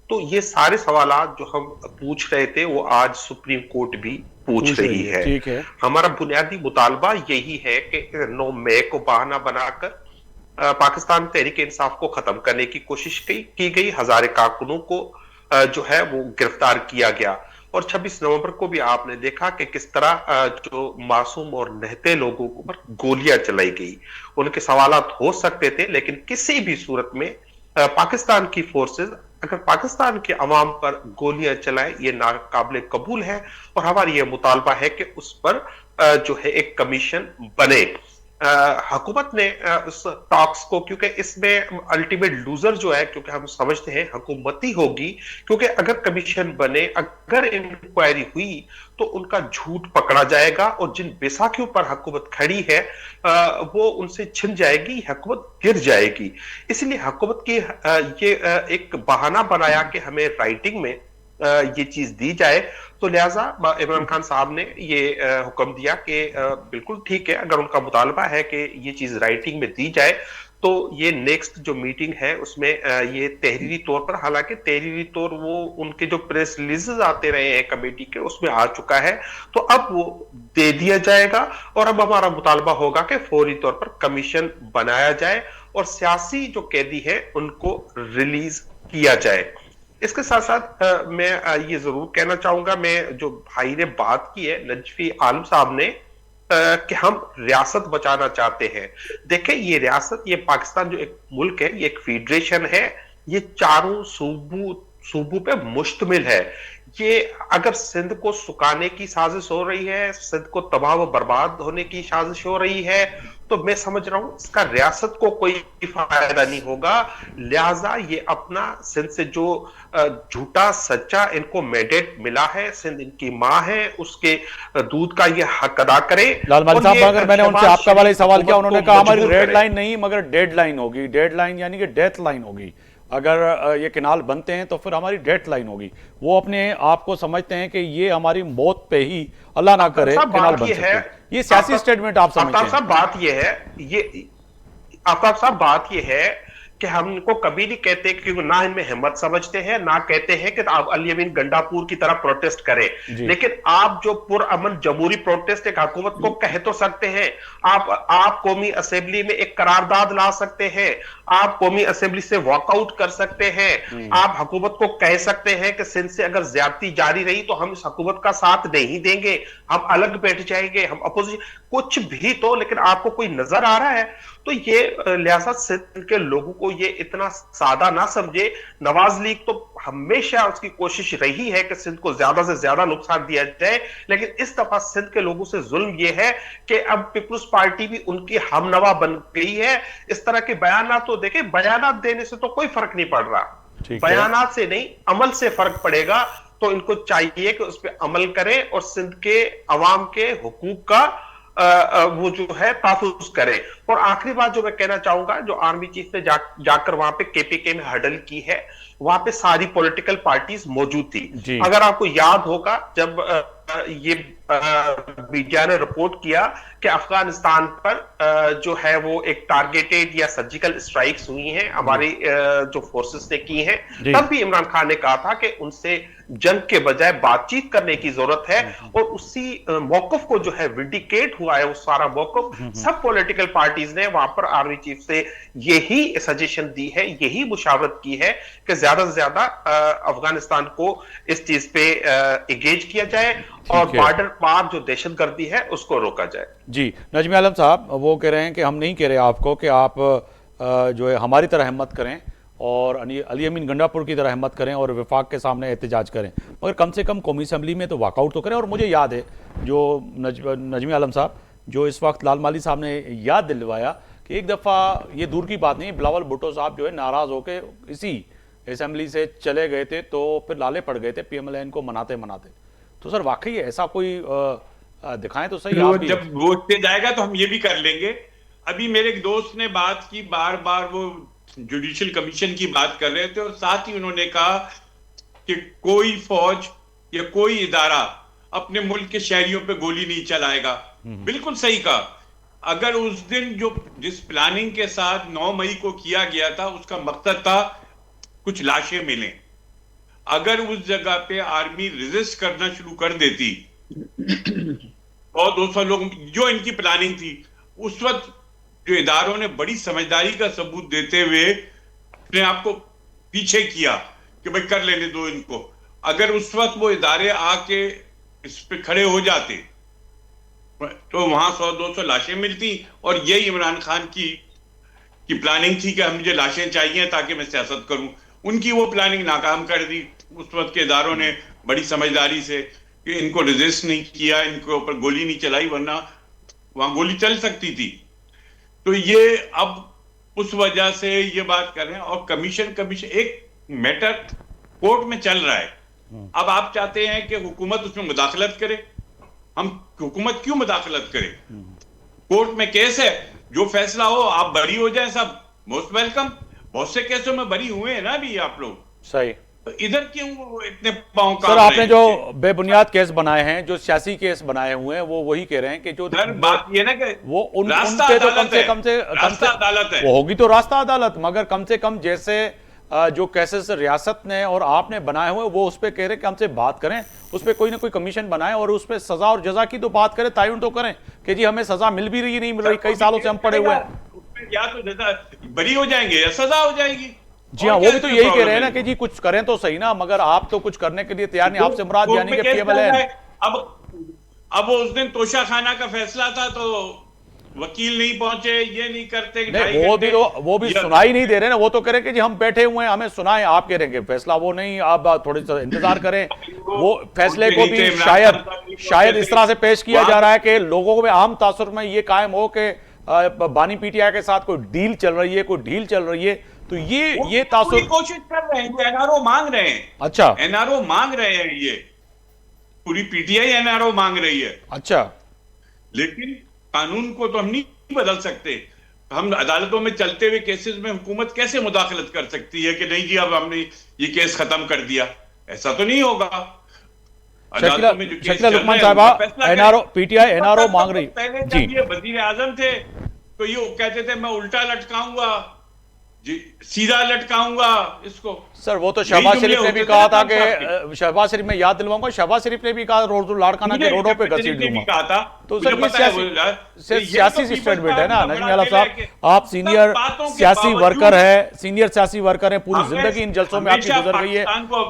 S3: तो ये सारे सवालात जो हम पूछ रहे थे वो आज सुप्रीम कोर्ट भी पूछ रही है।
S1: ठीक है,
S3: हमारा बुनियादी मुतालबा यही है कि 9 मई को बहाना बनाकर पाकिस्तान तहरीक इंसाफ को खत्म करने की कोशिश की गई, हजारे कारकुनों को जो है वो गिरफ्तार किया गया, और 26 नवंबर को भी आपने देखा कि किस तरह जो मासूम और नहते लोगों पर गोलियां चलाई गई। उनके सवालात हो सकते थे, लेकिन किसी भी सूरत में पाकिस्तान की फोर्सेस अगर पाकिस्तान के अवाम पर गोलियां चलाए, ये नाकाबिले कबूल है, और हमारी ये मुतालबा है कि उस पर जो है एक कमीशन बने। हुकूमत ने उस टॉक्स को, क्योंकि इसमें अल्टीमेट लूजर जो है, क्योंकि हम समझते हैं हुकूमत ही होगी, क्योंकि अगर कमीशन बने, अगर इंक्वायरी हुई तो उनका झूठ पकड़ा जाएगा और जिन बैसाखियों पर हुकूमत खड़ी है वो उनसे छिन जाएगी, हुकूमत गिर जाएगी। इसलिए हुकूमत की ये एक बहाना बनाया कि हमें राइटिंग में ये चीज दी जाए, तो लिहाजा इमरान खान साहब ने ये हुक्म दिया कि बिल्कुल ठीक है, अगर उनका मुतालबा है कि ये चीज राइटिंग में दी जाए तो ये नेक्स्ट जो मीटिंग है उसमें ये तहरीरी तौर पर, हालांकि तहरीरी तौर वो उनके जो प्रेस रिलीजेस आते रहे हैं कमेटी के उसमें आ चुका है, तो अब वो दे दिया जाएगा, और अब हमारा मुतालबा होगा कि फौरी तौर पर कमीशन बनाया जाए और सियासी जो कैदी है उनको रिलीज किया जाए। इसके साथ साथ मैं ये जरूर कहना चाहूंगा, मैं जो भाई ने बात की है नजफी आलम साहब ने कि हम रियासत बचाना चाहते हैं। देखें, ये रियासत, ये पाकिस्तान जो एक मुल्क है, ये एक फेडरेशन है, ये चारों सूबों पे मुश्तमिल है। ये अगर सिंध को सुखाने की साजिश हो रही है, सिंध को तबाह व बर्बाद होने की साजिश हो रही है, तो मैं समझ रहा हूं इसका रियासत को कोई फायदा नहीं होगा। लिहाजा ये अपना सिंध से जो झूठा सच्चा इनको मैंडेट मिला है, सिंध इनकी माँ है, उसके दूध का ये हक अदा करे।
S1: लाल मालिक साहब, अगर मैंने उनसे आपका वाला सवाल किया, उन्होंने कहा हमारी रेड लाइन नहीं मगर डेड लाइन होगी। डेड लाइन यानी कि डेथ लाइन होगी, अगर ये किनाल बनते हैं तो फिर हमारी डेथ लाइन होगी। वो अपने आप को समझते हैं कि ये हमारी मौत पे ही, अल्लाह ना करे, किनाल बन सकते हैं। ये सियासी स्टेटमेंट आप समझते हैं?
S3: बात ये है, ये आफ्ताब साहब बात ये है कि हम इनको कभी नहीं कहते, क्योंकि ना इनमें हिम्मत समझते हैं, ना कहते हैं कि आप अली अमीन गंडापुर की तरह प्रोटेस्ट करें, लेकिन आप जो पुरअमन जमहूरी प्रोटेस्ट एक हुकूमत को कह तो सकते हैं। आप कौमी असेंबली में एक करारदाद ला सकते हैं, आप कौमी असेंबली से वॉकआउट कर सकते हैं, आप हुकूमत को कह सकते हैं कि सिंध से अगर ज्यादती जारी रही तो हम इस हुकूमत का साथ नहीं देंगे, हम अलग बैठ जाएंगे, हम अपोजिशन, कुछ भी तो, लेकिन आपको कोई नजर आ रहा है? तो ये लिहाजा सिंध के लोगों को ये इतना सादा ना समझे। नवाज लीग तो हमेशा उसकी कोशिश रही है कि सिंध को ज्यादा से ज्यादा नुकसान दिया जाए, लेकिन इस दफा सिंध के लोगों से जुल्म ये है कि अब पीपुल्स पार्टी भी उनकी हमनवा बन गई है। इस तरह के बयानात तो देखें, बयानात देने से तो कोई फर्क नहीं पड़ रहा, बयानात से नहीं अमल से फर्क पड़ेगा। तो इनको चाहिए कि उस पर अमल करें और सिंध के अवाम के हुकूक का वो जो है तहफ़्फ़ुज़ करें। और आखिरी बात जो मैं कहना चाहूंगा, जो आर्मी चीफ ने जाकर वहां पे केपीके में हडल की है, वहां पे सारी पॉलिटिकल पार्टीज मौजूद थी। अगर आपको याद होगा, जब ये मीडिया ने रिपोर्ट किया कि अफगानिस्तान पर जो है वो एक टारगेटेड या सर्जिकल स्ट्राइक्स हुई हैं, हमारी जो फोर्सेस ने की हैं, तब भी इमरान खान ने कहा था कि उनसे जंग के बजाय बातचीत करने की जरूरत है। और उसी मौकफ को जो है विंडिकेट हुआ है, वो सारा मौकफ सब पॉलिटिकल पार्टीज ने वहां पर आर्मी चीफ से यही सजेशन दी है, यही मुशावरत की है कि ज्यादा से ज्यादा अफगानिस्तान को इस चीज पे एंगेज किया जाए और बॉर्डर पार जो दहशतगर्दी है उसको रोका जाए।
S1: जी, नजमी आलम साहब वो कह रहे हैं कि हम नहीं कह रहे आपको कि आप जो है हमारी तरह हिम्मत करें और अली अमीन गंडापुर की तरह हिम्मत करें और विफाक के सामने एहतजाज करें, मगर कम से कम कौमी असम्बली में तो वॉकआउट तो करें। और मुझे याद है जो नजमी आलम साहब जो इस वक्त लाल माली साहब ने याद दिलवाया कि एक दफ़ा, ये दूर की बात नहीं, बिलावल भुट्टो साहब जो है नाराज़ होकर इसी असम्बली से चले गए थे, तो फिर लाले पड़ गए थे PMLN को मनाते मनाते। तो सर वाकई ऐसा कोई दिखाएं तो सही। आप
S4: जब वोट पे जाएगा तो हम ये भी कर लेंगे। अभी मेरे एक दोस्त ने बात की, बार बार वो जुडिशियल कमीशन की बात कर रहे थे और साथ ही उन्होंने कहा कि कोई फौज या कोई इदारा अपने मुल्क के शहरियों पे गोली नहीं चलाएगा। बिल्कुल सही कहा। अगर उस दिन जिस प्लानिंग के साथ 9 मई को किया गया था, उसका मकसद था कुछ लाशें मिलें, अगर उस जगह पे आर्मी रेजिस्ट करना शुरू कर देती और 200 लोग, जो इनकी प्लानिंग थी, उस वक्त जो इदारों ने बड़ी समझदारी का सबूत देते हुए अपने आप को पीछे किया कि भाई कर लेने दो इनको, अगर उस वक्त वो इदारे आके इस पे खड़े हो जाते तो वहां 100-200 लाशें मिलती। और यही इमरान खान की प्लानिंग थी कि मुझे लाशें चाहिए ताकि मैं सियासत करूं। उनकी वो प्लानिंग नाकाम कर दी उस वक्त के इदारों ने बड़ी समझदारी से, कि इनको रेजिस्ट नहीं किया, इनके ऊपर गोली नहीं चलाई, वरना वहां गोली चल सकती थी। तो ये अब उस वजह से ये बात कर रहे हैं। और कमीशन एक मैटर कोर्ट में चल रहा है। अब आप चाहते हैं कि हुकूमत उसमें मुदाखलत करे। हम हुकूमत क्यों मुदाखलत करे? कोर्ट में केस है, जो फैसला हो आप बरी हो जाए, सब मोस्ट वेलकम। बहुत से केसों में बरी हुए हैं ना अभी आप लोग।
S1: सही।
S4: तो इधर क्यों इतने पांव
S1: सर आपने जो बेबुनियाद केस बनाए हैं, जो सियासी केस बनाए हुए हैं, वो वही कह रहे हैं कि जो
S4: बात ये ना कि
S1: वो उनके तो कम से
S4: अदालत है,
S1: वो होगी तो रास्ता अदालत, मगर कम से कम जैसे जो केसेस रियासत ने और आपने बनाए हुए वो उस पर कह रहे कि हमसे बात करें, उस पर कोई ना कोई कमीशन बनाए और उस पर सजा और जजा की तो बात करें, तयन तो करें कि जी हमें सजा मिल भी रही नहीं मिल रही, कई सालों से हम पड़े हुए हैं।
S4: या तो जजा बरी हो जाएंगे या सजा हो जाएगी।
S1: जी हाँ, वो भी तो यही कह रहे हैं ना कि जी कुछ करें तो सही ना, मगर आप तो कुछ करने के लिए तैयार नहीं। आपसे मुराद यानी कि PMLN।
S4: अब उस दिन तोशा खाना का फैसला था तो वकील नहीं पहुंचे, ये नहीं करते
S1: नहीं, वो भी सुनाई नहीं दे रहे ना। वो तो कह रहे कि जी हम बैठे हुए हैं, हमें सुनाएं, आप कह रहे हैं फैसला वो नहीं, आप थोड़ी सा इंतजार करें। वो फैसले को भी शायद इस तरह से पेश किया जा रहा है कि लोगों में आम तासुर में ये कायम हो कि बानी PTI के साथ कोई डील चल रही है, कोई ढील चल रही है। तो ये तासुर
S4: कोशिश कर रहे हैं, NRO मांग रहे हैं।
S1: अच्छा,
S4: NRO मांग रहे हैं, ये पूरी PTI NRO मांग रही है।
S1: अच्छा,
S4: लेकिन कानून को तो हम नहीं बदल सकते। हम अदालतों में चलते हुए केसेस में हुकूमत कैसे मुदाखलत कर सकती है कि नहीं जी अब हमने ये केस खत्म कर दिया? ऐसा तो नहीं होगा।
S1: शकीला लुकमान साहबा, PTI NRO मांग रही।
S4: पहले जब ये वजीर आजम थे तो ये कहते थे मैं उल्टा लटकाऊंगा जी, सीधा लटकाऊंगा इसको।
S1: सर वो तो शहबाज शरीफ ने भी कहा था कि शहबाज शरीफ में याद दिलवाऊंगा, शहबाज शरीफ ने भी कहा रोड लाड़काना के रोडों पे घसीट दूंगा। तो सर ये सियासी स्टेटमेंट है ना नजमी आलम साहब। आप सीनियर सियासी वर्कर है, सीनियर सियासी वर्कर है, पूरी जिंदगी इन जलसों में आपकी गुजर गई है।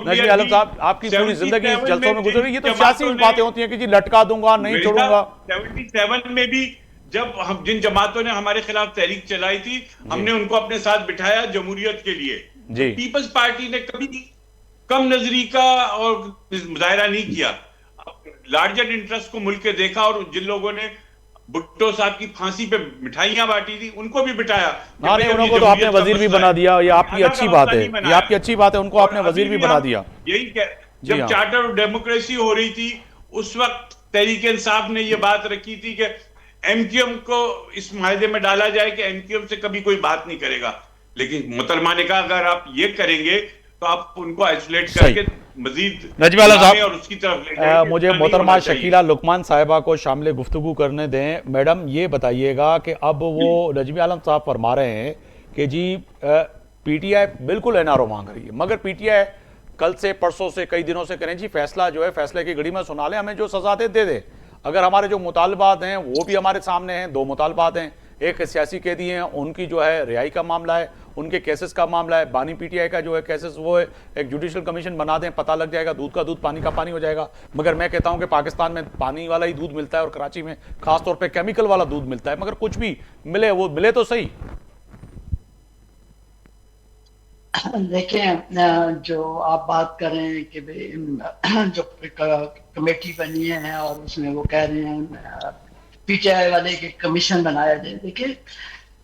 S1: नजमी आलम साहब आपकी पूरी जिंदगी इन जलसों में गुजर गई। ये तो सियासी बातें होती है कि जी लटका दूंगा, नहीं छोड़ूंगा।
S4: 77 में भी जब हम जिन जमातों ने हमारे खिलाफ तहरीक चलाई थी, हमने उनको अपने साथ बिठाया जमहूरियत के लिए। पीपल्स पार्टी ने कभी कम नजरी का और मुजाहरा नहीं किया, लार्जर इंटरेस्ट को मुल्क के देखा। और जिन लोगों ने भुट्टो साहब की फांसी पे मिठाइयां बांटी थी उनको भी बिठाया।
S1: उनको तो आपने वजीर भी बना दिया, ये आपकी अच्छी बात है, ये आपकी अच्छी बात है, उनको आपने वजीर भी बना दिया।
S4: यही जब चार्टर ऑफ डेमोक्रेसी हो रही थी उस वक्त तहरीक इंसाफ ने ये बात रखी थी कि MQM को इस मायदे में डाला जाए कि MQM से कभी कोई बात नहीं करेगा। लेकिन मोहतरमा ने कहा अगर आप ये करेंगे तो आप उनको आइसोलेट करके मजीद
S1: नजमी आलम साहब,
S4: और उसकी तरफ ले जाएंगे,
S1: मुझे
S4: ऐसा नहीं
S1: मोहतरमा
S4: होना चाहिए।
S1: शकीला लुकमान साहिबा को शामिल गुफ्तगू करने दें। मैडम ये बताइएगा कि अब वो नजमी आलम साहब फरमा रहे हैं कि जी पीटीआई बिल्कुल एनआरओ मांग रही है, मगर पीटीआई कल से परसों से कई दिनों से करें जी फैसला जो है फैसले की घड़ी में सुना लें, हमें जो सजा दे दे। अगर हमारे जो मुतालबात हैं वो भी हमारे सामने हैं, दो मुतालबात हैं, एक सियासी कैदी हैं उनकी जो है रिहाई का मामला है, उनके केसेस का मामला है, बानी पीटीआई का जो है केसेस वो है, एक जुडिशल कमीशन बना दें, पता लग जाएगा, दूध का दूध पानी का पानी हो जाएगा। मगर मैं कहता हूं कि पाकिस्तान में पानी वाला ही दूध मिलता है और कराची में खासतौर पर केमिकल वाला दूध मिलता है, मगर कुछ भी मिले वो मिले तो सही।
S5: देखें, जो आप बात कर रहे हैं कि भाई जो कमेटी बनी है और उसमें वो कह रहे हैं पीटीआई वाले के कमीशन बनाया जाए। देखिए,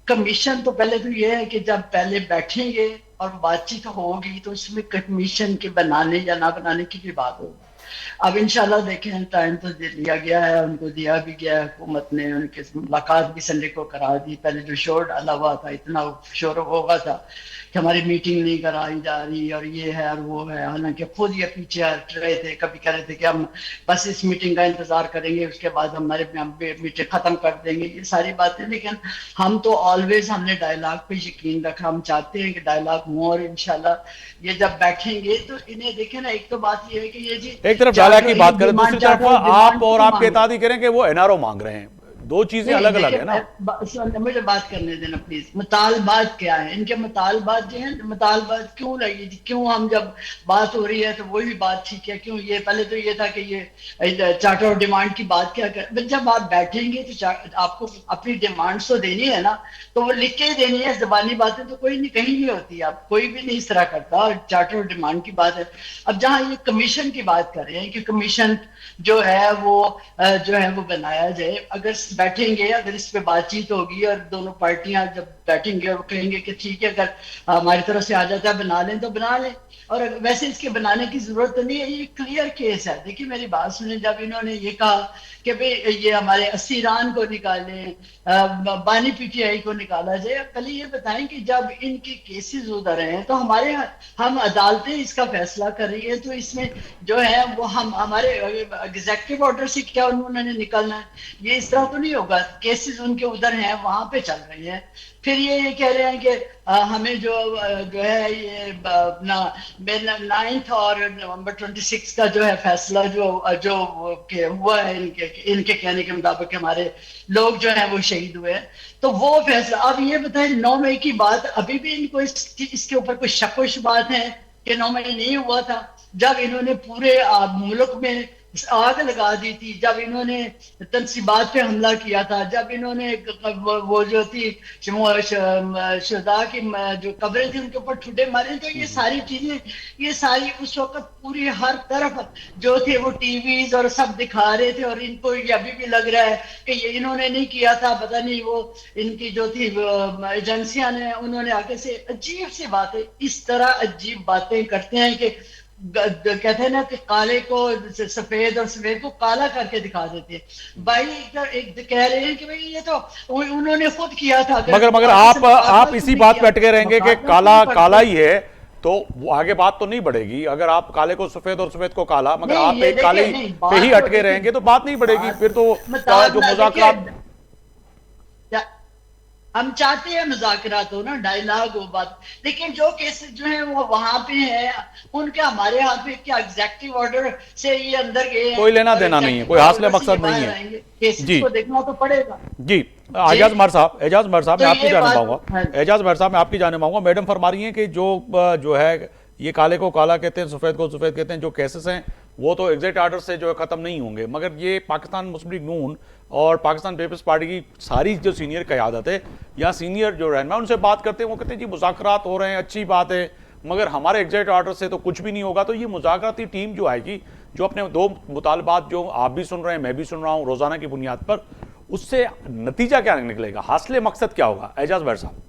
S5: कमीशन तो पहले तो ये है कि जब पहले बैठेंगे और बातचीत होगी तो उसमें कमीशन के बनाने या ना बनाने की भी बात होगी। अब इंशाल्लाह देखें, टाइम तो दे लिया गया है, उनको दिया भी गया है, हुकूमत ने उनके मुलाकात भी संडे को करा दी। पहले जो शोर डाला हुआ था, इतना शोर होगा था कि हमारी मीटिंग नहीं कराई जा रही और ये है और वो है, हालांकि खुद ये पीछे हट रहे थे, कभी कह रहे थे कि हम बस इस मीटिंग का इंतजार करेंगे, उसके बाद हमारे मीटिंग खत्म कर देंगे, ये सारी बातें। लेकिन हम तो ऑलवेज हमने डायलॉग पे यकीन रखा, हम चाहते हैं कि डायलॉग हो और इंशाल्लाह ये जब बैठेंगे तो इन्हें देखे ना, एक तो बात ये है कि ये जी
S1: एक तरफ डायलॉग की बात करें, दूसरी तरफ आप और आपके इत्तेहादी करें कि वो एनआरओ मांग रहे हैं, दो चीजें अलग अलग है ना।
S5: मुझे बात करने देना प्लीज। मुतालबात क्या है इनके? मुतालबात जो है, मुतालबात क्यों लगी, क्यों हम जब बात हो रही है तो वही बात ठीक है, क्यों ये पहले तो ये था कि ये चार्टर ऑफ डिमांड की बात क्या कर, जब आप बैठेंगे तो आपको अपनी डिमांड्स तो देनी है ना, तो वो लिख के ही देनी है। जबानी बातें तो कोई नहीं, कहीं नहीं होती, आप कोई भी नहीं इस तरह करता। और चार्टर ऑफ डिमांड की बात है। अब जहाँ ये कमीशन की बात कर रहे हैं कि कमीशन जो है वो बनाया जाए, अगर बैठेंगे, अगर इस पे बातचीत होगी और दोनों पार्टियां जब बैठेंगे और कहेंगे कि ठीक है, अगर हमारी तरफ से आ जाता है बना लें तो बना लें, और वैसे इसके बनाने की जरूरत नहीं है, ये क्लियर केस है। देखिए मेरी बात सुने, जब इन्होंने ये कहा कि भाई ये हमारे असीरान को निकालें, बानी पीटीआई को निकाला जाए, पहले ये बताएं कि जब इनके केसेस उधर हैं तो हम अदालतें इसका फैसला कर रही है, तो इसमें जो है वो हम हमारे एग्जीक्यूटिव ऑर्डर से क्या उन्होंने निकालना है? ये इस तरह तो नहीं होगा। केसेस उनके उधर हैं, वहां पे चल रही है। फिर ये कह रहे हैं कि हमें जो है ये अपना 9 और नवंबर 26 का जो है फैसला जो हुआ है, इनके कहने के मुताबिक हमारे लोग जो है वो शहीद हुए हैं, तो वो फैसला। अब ये बताएं 9 मई की बात, अभी भी इनको इसके ऊपर कोई शक व शुबात है कि 9 मई नहीं हुआ था, जब इन्होंने पूरे मुल्क में आग लगा दी थी, जब इन्होंने तनसीबात पे हमला किया था, जब इन्होंने वो जो थी शुहदा की जो कब्रें थी उनके ऊपर ठुड्डे मारे, तो ये सारी चीजें, ये सारी उस वक्त पूरी हर तरफ जो थे वो टीवीज और सब दिखा रहे थे, और इनको ये अभी भी लग रहा है कि ये इन्होंने नहीं किया था, पता नहीं वो इनकी जो थी एजेंसियां ने, उन्होंने आगे से अजीब सी बातें, इस तरह अजीब बातें करते हैं कि कहते हैं ना कि काले को सफेद और सफेद को काला करके दिखा देते हैं। भाई एक कह रहे हैं कि भाई ये तो उन्होंने खुद किया था।
S1: मगर आप इसी बात पे अटके रहेंगे कि काला काला ही है, तो वो आगे बात तो नहीं बढ़ेगी। अगर आप काले को सफेद और सफेद को काला, मगर आप एक काले पे ही अटके रहेंगे तो बात नहीं बढ़ेगी। फिर तो जो मुज़ाकरात,
S5: हम चाहते हैं मुज़ाकरात हो ना, डायलॉग हो, बात। लेकिन जो केसेस जो हैं वो वहां पे हैं, उनके हमारे हाथ में क्या एग्जीक्यूटिव ऑर्डर से ये अंदर गए,
S1: कोई लेना देना नहीं है, कोई हासिल मकसद नहीं है।
S5: केसेस को देखना तो पड़ेगा
S1: जी। एजाज मर साहब, मैं आपकी जाने मांगूंगा, एजाज मर साहब मैं आपकी जाने मांगूंगा। मैडम फरमा रही हैं कि जो है ये काले को काला कहते हैं, सफेद को सफेद कहते हैं, जो केसेस हैं वो तो एग्जिट आर्डर से जो है खत्म नहीं होंगे, मगर ये पाकिस्तान मुस्लिम लीग नून और पाकिस्तान पीपल्स पार्टी की सारी जो सीनियर क़यादत है या सीनियर जो रहनुमा उनसे बात करते हैं, वो कहते हैं जी मुज़ाकरात हो रहे हैं, अच्छी बात है, मगर हमारे एग्जिट आर्डर से तो कुछ भी नहीं होगा। तो ये मुज़ाकराती टीम जो आएगी, जो अपने दो मुतालबात जो आप भी सुन रहे हैं, मैं भी सुन रहा हूँ रोजाना की बुनियाद पर, उससे नतीजा क्या निकलेगा, हासिल मकसद क्या होगा? एजाज भर साहब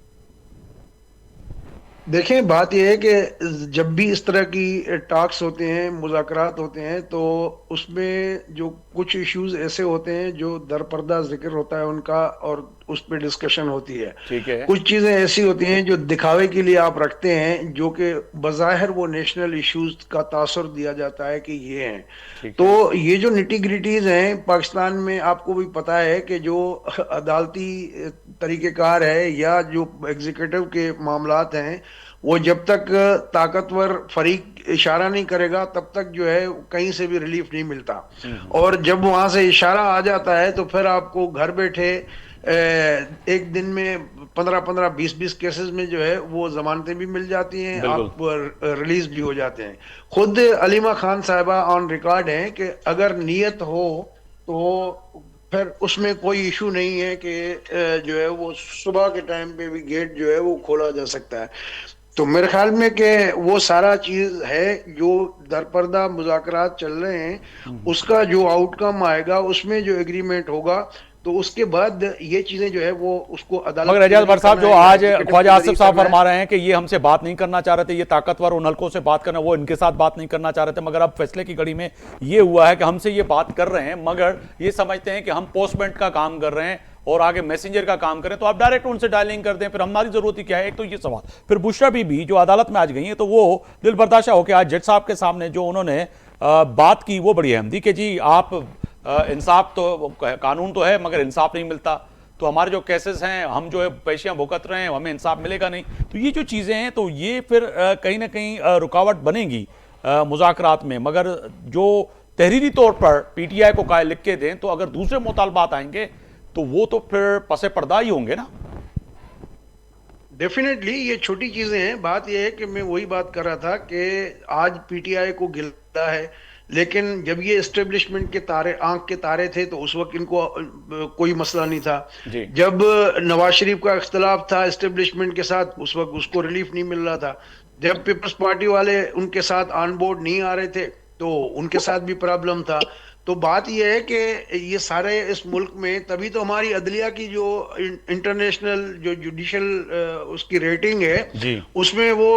S2: देखें, बात यह है कि जब भी इस तरह की टॉक्स होते हैं, मुज़ाकरात होते हैं, तो उसमें जो कुछ इश्यूज ऐसे होते हैं जो दरपर्दा जिक्र होता है उनका, और उस पर डिस्कशन होती है।
S1: ठीक है।
S2: कुछ चीजें ऐसी होती हैं जो दिखावे के लिए आप रखते हैं, जो कि बज़ाहिर वो नेशनल इश्यूज का तासुर दिया जाता है कि ये हैं।
S1: ठीक
S2: तो
S1: है।
S2: ये जो निटी ग्रिटीज हैं पाकिस्तान में, आपको भी पता है कि जो अदालती तरीकेकार है या जो एग्जीक्यूटिव के मामलात हैं, वो जब तक ताकतवर फरीक इशारा नहीं करेगा तब तक जो है कहीं से भी रिलीफ नहीं मिलता। और जब वहां से इशारा आ जाता है तो फिर आपको घर बैठे एक दिन में 15-15, 20-20 केसेस में जो है वो जमानतें भी मिल जाती हैं, आप रिलीज भी हो जाते हैं। खुद अलीमा खान साहिबा ऑन रिकॉर्ड हैं कि अगर नियत हो तो फिर उसमें कोई इशू नहीं है कि जो है वो सुबह के टाइम पे भी गेट जो है वो खोला जा सकता है। तो मेरे ख्याल में कि वो सारा चीज है जो दरपर्दा मुज़ाकरात चल रहे हैं, उसका जो आउटकम आएगा उसमें जो एग्रीमेंट होगा तो उसके बाद ये चीजें जो है वो उसको अदालत।
S1: मगर एजाज बर साहब, जो आज ख्वाजा आसिफ साहब फरमा रहे हैं कि ये हमसे बात नहीं करना चाह रहे थे, ये ताकतवर उन हल्कों से बात करना, वो इनके साथ बात नहीं करना चाह रहे थे, मगर अब फैसले की घड़ी में ये हुआ है कि हमसे ये बात कर रहे हैं, मगर ये समझते हैं कि हम पोस्टमेंट का काम कर रहे हैं और आगे मैसेंजर का काम करें, तो आप डायरेक्ट उनसे डायलिंग कर दें, फिर हमारी जरूरत ही क्या है। एक तो ये सवाल। फिर बुशरा बीबी जो अदालत में आज गई है, तो वो दिल बर्दाशा होकर आज जज साहब के सामने जो उन्होंने बात की वो बड़ी अहम थी कि जी आप इंसाफ तो, कानून तो है मगर इंसाफ नहीं मिलता, तो हमारे जो केसेस हैं हम जो है पेशियां भुगत रहे हैं, हमें इंसाफ मिलेगा नहीं। तो ये जो चीज़ें हैं तो ये फिर कहीं ना कहीं रुकावट बनेगी मुज़ाकरात में। मगर जो तहरीरी तौर पर पीटीआई को लिख के दें, तो अगर दूसरे मुतालबात आएंगे तो वो तो फिर पसे पर्दा ही होंगे ना।
S2: डेफिनेटली ये छोटी चीजें हैं। बात ये है कि मैं वही बात कर रहा था कि आज पीटीआई को गिला है, लेकिन जब ये एस्टेब्लिशमेंट के तारे, आंख के तारे थे, तो उस वक्त इनको कोई मसला नहीं था। जब नवाज शरीफ का इख्तलाफ था एस्टेब्लिशमेंट के साथ, उस वक्त उसको रिलीफ नहीं मिल रहा था। जब पीपल्स पार्टी वाले उनके साथ ऑन बोर्ड नहीं आ रहे थे तो उनके साथ भी प्रॉब्लम था। तो बात यह है कि ये सारे इस मुल्क में, तभी तो हमारी अदलिया की जो इंटरनेशनल जो जुडिशल उसकी रेटिंग है उसमें वो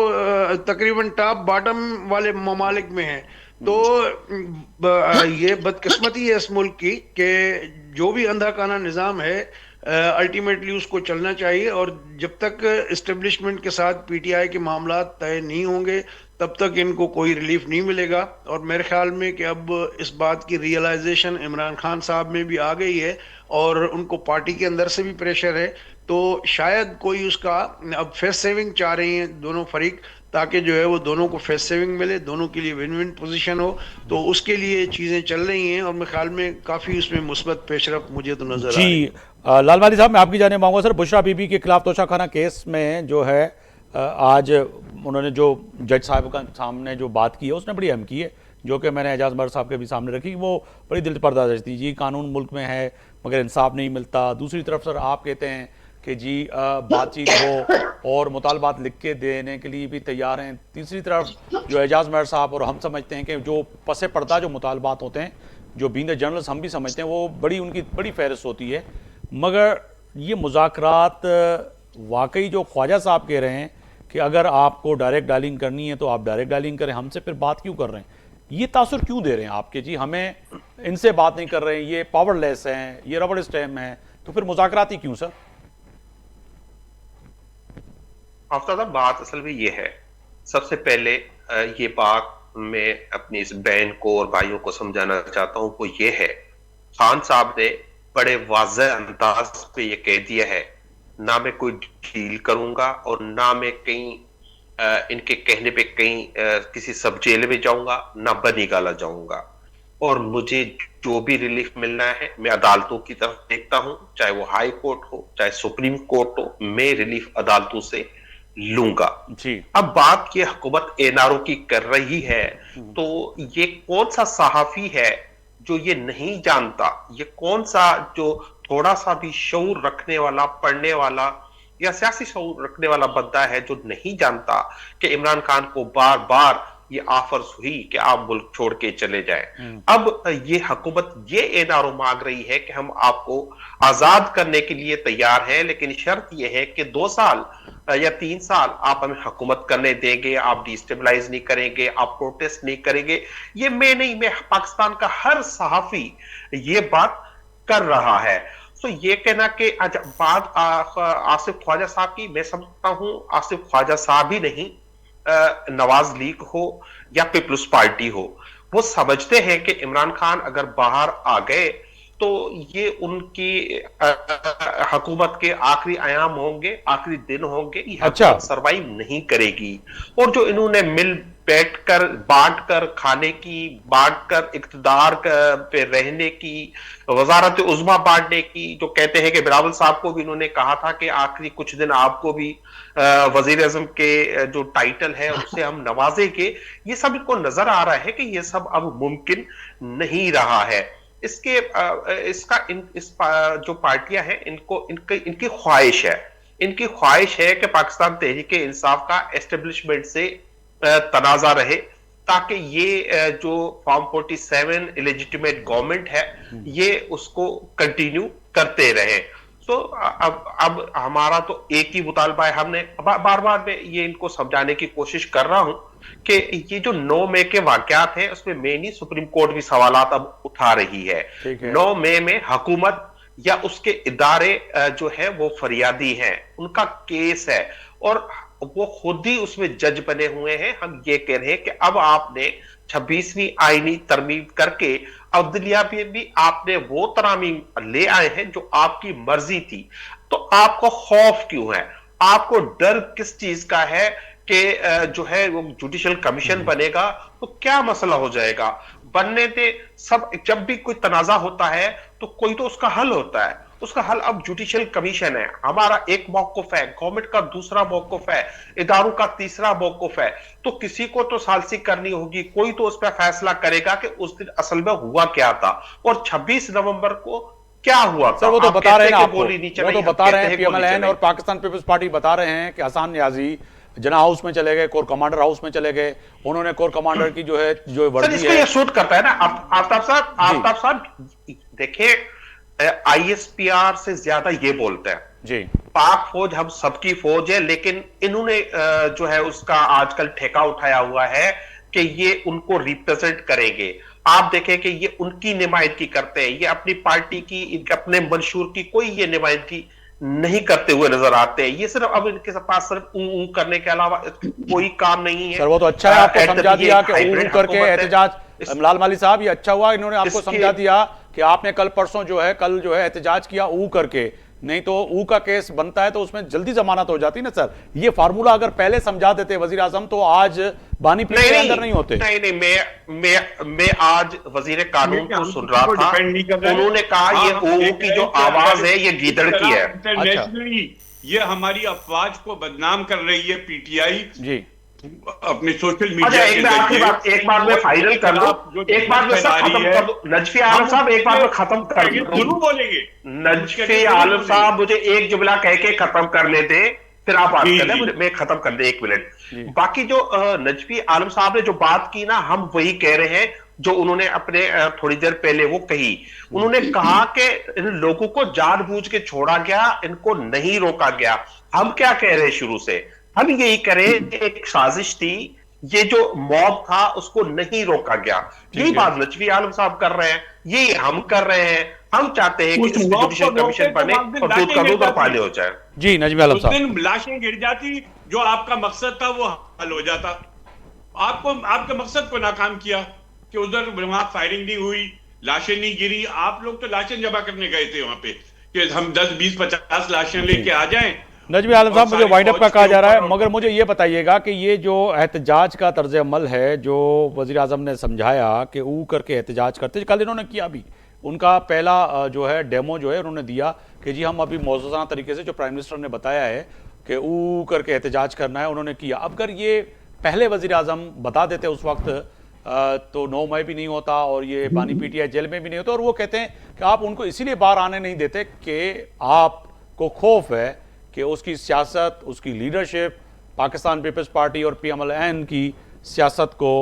S2: तकरीबन टॉप बॉटम वाले ममालिक में है। तो ये बदकिस्मती है इस मुल्क की कि जो भी अंधा काना निज़ाम है अल्टीमेटली उसको चलना चाहिए, और जब तक इस्टेब्लिशमेंट के साथ पीटीआई के मामला तय नहीं होंगे तब तक इनको कोई रिलीफ नहीं मिलेगा। और मेरे ख्याल में कि अब इस बात की रियलाइजेशन इमरान खान साहब में भी आ गई है और उनको पार्टी के अंदर से भी प्रेशर है, तो शायद कोई उसका अब फेस सेविंग चाह रही हैं दोनों फरीक, ताकि जो है वो दोनों को फेस सेविंग मिले, दोनों के लिए विन विन पोजीशन हो। तो उसके लिए चीजें चल रही हैं और मेरे ख्याल में काफी उसमें मुस्बत पेशरफ मुझे तो नजर आ रही है।
S1: लालवानी साहब, मैं आपकी जाने मांगूंगा सर, बुशरा बीबी के खिलाफ तोशाखाना केस में जो है आज उन्होंने जो जज साहब का सामने जो बात की है उसने बड़ी अहम की है, जो कि मैंने एजाज बर साहब के भी सामने रखी। वो बड़ी दिल पर्दाश थी जी, कानून मुल्क में है मगर इंसाफ नहीं मिलता। दूसरी तरफ सर आप कहते हैं कि जी बातचीत हो और मुतालबात लिख के देने के लिए भी तैयार हैं। तीसरी तरफ जो एजाज बर साहब और हम समझते हैं कि जो पसे पर्दा जो मुतालबात होते हैं, जो बीइंग द जर्नलिस्ट हम भी समझते हैं, वो बड़ी उनकी बड़ी फहरिस्त होती है। मगर ये मुज़ाकरात वाकई जो ख्वाजा साहब कह रहे हैं कि अगर आपको डायरेक्ट डायलिंग करनी है तो आप डायरेक्ट डायलिंग करें, हमसे फिर बात क्यों कर रहे हैं, ये तासुर क्यों दे रहे हैं आपके जी हमें इनसे बात नहीं कर रहे हैं, ये पावरलेस हैं, ये रबड़ स्टैम्प हैं, तो फिर मुज़ाकरात ही क्यों सर?
S3: आफ्ताब साहब, बात असल में ये है, सबसे पहले ये बात मैं अपनी इस बहन को और भाइयों को समझाना चाहता हूं, वो ये है, खान साहब ने बड़े वाज़ेह अंदाज पे ये कह दिया है, ना मैं कोई डील करूंगा और ना मैं कहीं इनके कहने पे कहीं किसी सब जेल में जाऊंगा, ना बनी गाला जाऊंगा, और मुझे जो भी रिलीफ मिलना है मैं अदालतों की तरफ देखता हूं, चाहे वो हाई कोर्ट हो चाहे सुप्रीम कोर्ट हो, मैं रिलीफ अदालतों से लूंगा जी। अब बात ये हुकूमत एनआरओ की कर रही है, तो ये कौन सा सहाफी है जो ये नहीं जानता, ये कौन सा जो थोड़ा सा भी शऊर रखने वाला, पढ़ने वाला या सियासी शऊर रखने वाला बंदा है जो नहीं जानता कि इमरान खान को बार बार ये ऑफर्स हुई कि आप मुल्क छोड़ के चले जाएं। अब ये हुकूमत ये एनआरओ मांग रही है कि हम आपको आजाद करने के लिए तैयार हैं, लेकिन शर्त यह है कि 2 साल या 3 साल आप हमें हुकूमत करने देंगे, आप डिस्टेबलाइज नहीं करेंगे, आप प्रोटेस्ट नहीं करेंगे। ये मैं नहीं, मैं पाकिस्तान का हर सहाफी ये बात कर रहा है। तो ये कहना कि बात आसिफ ख्वाजा साहब की, मैं समझता हूं आसिफ ख्वाजा साहब ही नहीं, नवाज लीग हो या पीपल्स पार्टी हो, वो समझते हैं कि इमरान खान अगर बाहर आ गए तो ये उनकी हुकूमत के आखिरी आयाम होंगे, आखिरी दिन होंगे, ये हुकूमत सरवाइव नहीं करेगी। और जो इन्होंने मिल बैठकर बांटकर खाने की, बांटकर इक्तदार पे रहने की, वजारत उज़्मा बांटने की, जो कहते हैं कि बिलावल साहब को भी इन्होंने कहा था कि आखिरी कुछ दिन आपको भी वजीर आजम के जो टाइटल है उससे हम नवाजेंगे, ये सब इनको नजर आ रहा है कि ये सब अब मुमकिन नहीं रहा है। इसके जो पार्टियां हैं, इनकी ख्वाहिश है कि पाकिस्तान तहरीके इंसाफ का एस्टेब्लिशमेंट से तनाजा रहे, ताकि ये जो फॉर्म 47 इलेजिटिमेट गवर्नमेंट है ये उसको कंटिन्यू करते रहे। तो अब हमारा तो एक ही मुतालबा है, हमने बार बार मैं ये इनको समझाने की कोशिश कर रहा हूं कि ये जो 9 मई के वाकयात हैं उसमें मेनली सुप्रीम कोर्ट भी सवालात अब उठा रही है। 9 मई में हुकूमत या उसके इदारे जो है वो फरियादी हैं, उनका केस है और वो खुद ही उसमें जज बने हुए हैं। हम ये कह रहे हैं कि अब आपने 26वीं आईनी तरमीम करके अदलिया पे भी आपने वो तरामीम ले आए हैं जो आपकी मर्जी थी, तो आपको खौफ क्यों है, आपको डर किस चीज का है कि जो है वो जुडिशियल कमीशन बनेगा तो क्या मसला हो जाएगा, बनने दे। सब जब भी कोई तनाजा होता है तो कोई तो उसका हल होता है, उसका हल अब जुडिशियल कमीशन है। हमारा एक मौक़िफ़ है, गवर्नमेंट का दूसरा मौक़िफ़ है, इदारों का तीसरा मौक़िफ़ है, तो किसी को तो सालसी करनी होगी, कोई तो उस पर फैसला करेगा कि उस दिन असल में हुआ क्या था और 26 नवंबर को क्या हुआ था।
S1: सर वो तो बता रहे हैं आपको,
S3: वो
S1: तो बता रहे हैं PMLN और पाकिस्तान पीपल्स पार्टी बता रहे हैं कि हसन नियाजी जना हाउस में चले गए, कोर कमांडर हाउस में चले गए, उन्होंने कोर कमांडर की जो वर्दी है,
S3: ये शूट करता है ना आफ्ताब साहब देखिए, ISPR से ज्यादा ये बोलते हैं
S1: जी,
S3: पाक फौज हम सबकी फौज है, लेकिन इन्होंने जो है उसका आजकल ठेका उठाया हुआ है कि ये उनको रिप्रेजेंट करेंगे। आप देखें कि ये उनकी नुमाइंदगी करते हैं, ये अपनी पार्टी की, इनके अपने मंशूर की कोई ये नुमाइंदगी नहीं करते हुए नजर आते हैं। ये सिर्फ अब इनके पास सिर्फ ऊ करने के अलावा कोई काम नहीं है।
S1: सर वो तो अच्छा है, आपको समझा दिया कि ऊ करके एहतजाज, लाल माली साहब ये अच्छा हुआ इन्होंने आपको समझा दिया कि आपने कल जो है एहतजाज किया ऊ करके, नहीं तो ऊ का केस बनता है तो उसमें जल्दी जमानत हो जाती ना सर। ये फार्मूला अगर पहले समझा देते वजीर आजम तो आज बानी पीठ के अंदर नहीं होते।
S3: नहीं, मैं आज वजीर कानून को सुन रहा था, उन्होंने कहा ये ऊ की जो आवाज है ये गीदड़ की है।
S4: इंटरनेशनली ये हमारी अफवाज को बदनाम कर रही है PTI
S1: जी
S4: अपने सोशल मीडिया
S3: एक बार मैं फाइनल कर दूं, एक बार मैं सब खत्म कर दूं, नजफी आलम साहब एक बार मैं खत्म कर दूं,
S4: बोलेंगे
S3: नजफी आलम साहब मुझे एक जुमला कह के खत्म करने दे, फिर आप बात कर लें, मैं खत्म कर दे 1 मिनट। बाकी जो नजफी आलम साहब ने जो बात की ना, हम वही कह रहे हैं जो उन्होंने अपने थोड़ी देर पहले वो कही। उन्होंने कहा कि इन लोगों को जानबूझ के छोड़ा गया, इनको नहीं रोका गया। हम क्या कह रहे हैं शुरू से, हम यही करें, एक साजिश थी, ये जो मॉब था उसको नहीं रोका गया। यही बात नजफी आलम साहब कर रहे हैं, यही हम कर रहे हैं। हम चाहते हैं कि जुडिशियल कमीशन बने और दूध का दूध और पानी हो जाए।
S1: जी नजफी आलम साहब,
S4: उस दिन लाशें गिर जाती, जो आपका मकसद था वो हल हो जाता। आपके मकसद को नाकाम किया कि उधर वहां फायरिंग नहीं हुई, लाशें नहीं गिरी। आप लोग तो लाशें जमा करने गए थे वहां पे कि हम 10, 20, 50 लाशें लेके आ जाएं।
S1: नजमी आलम साहब, मुझे वाइंड अप का कहा जा रहा है, मगर मुझे ये बताइएगा कि ये जो एहतजाज का तर्ज अमल है जो वज़ीर आज़म ने समझाया कि ऊ करके एहतजाज करते, कल इन्होंने किया भी, उनका पहला जो है डेमो जो है उन्होंने दिया कि जी हम अभी मौजूदा तरीके से जो प्राइम मिनिस्टर ने बताया है कि ऊ करके एहतजाज करना है, उन्होंने किया। अब अगर ये पहले वज़ीर आज़म बता देते उस वक्त तो 9 मई भी नहीं होता और ये बानी PTI जेल में भी नहीं होता। और वो कहते हैं कि आप उनको इसीलिए बाहर आने नहीं देते कि आपको खौफ है कि उसकी सियासत, उसकी लीडरशिप पाकिस्तान पीपल्स पार्टी और PMLN की सियासत को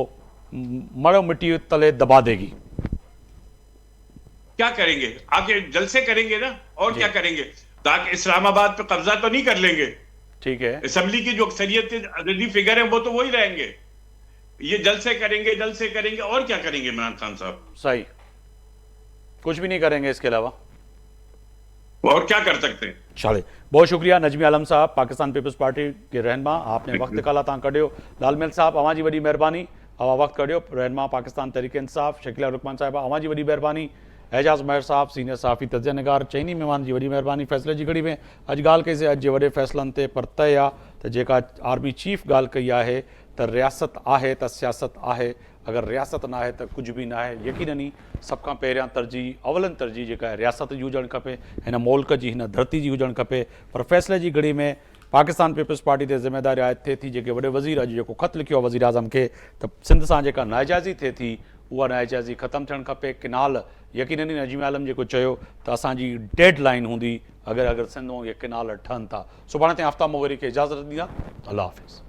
S1: मड़ो मिट्टी तले दबा देगी।
S4: क्या करेंगे, आगे जलसे करेंगे ना, और क्या करेंगे, ताकि इस्लामाबाद पे कब्जा तो नहीं कर लेंगे।
S1: ठीक है,
S4: असेंबली की जो अक्सरियत अददी फिगर है वो तो वही रहेंगे। ये जलसे करेंगे और क्या करेंगे इमरान खान साहब?
S1: सही, कुछ भी नहीं करेंगे इसके अलावा।
S4: और क्या कर सकते हैं।
S1: चले, बहुत शुक्रिया नजमी आलम साहब, पाकिस्तान पीपल्स पार्टी के रहनमा, आपने वक्त निकाला तव्हां कढियो। लालमेल साहब, अवां जी वॾी महिरबानी, अवां वक्त कढियो। रहनमा पाकिस्तान तहरीक इंसाफ शकीला रुकमान साहिबा, अवां जी वॾी महिरबानी। एजाज़ महर साहब, सीनियर सहाफ़ी तजिया निगार, चइनी महिमान जी वॾी महिरबानी। फ़ैसिले जी घड़ी में अॼु ॻाल्हि कईसीं अॼु जे वॾे फ़ैसिलनि ते, पर तय आहे त जेका आर्मी चीफ ॻाल्हि कई आहे त रियासत आहे त सियासत आहे, अगर रियासत ना है तो कुछ भी ना है। यकीनन ही सब खां पहिरियां तरजीह, अवलन तरजीह जेका आहे रियासत जी हुजणु खपे, हिन मुल्क जी, हिन धरती जी हुजणु खपे। पर फ़ैसिले जी घड़ी में पाकिस्तान पीपल्स पार्टी ते ज़िम्मेदारी आयद थिए थी, जेके वॾे वज़ीर अॼु जेको ख़त लिखियो आहे वज़ीर आज़म खे, त सिंध सां जेका नाइजाइज़ी थिए थी उहा नाइजाइज़ी ख़तमु थियणु खपे। किनाल, यकीनन ही नजीम आलम जेको चयो त असांजी डेड लाइन हूंदी अगरि सिंध में इहे किनाल ठहनि था। सुभाणे ताईं आफ्ताब मोगरी खे इजाज़त ॾींदा। अल्लाह हाफ़िज़।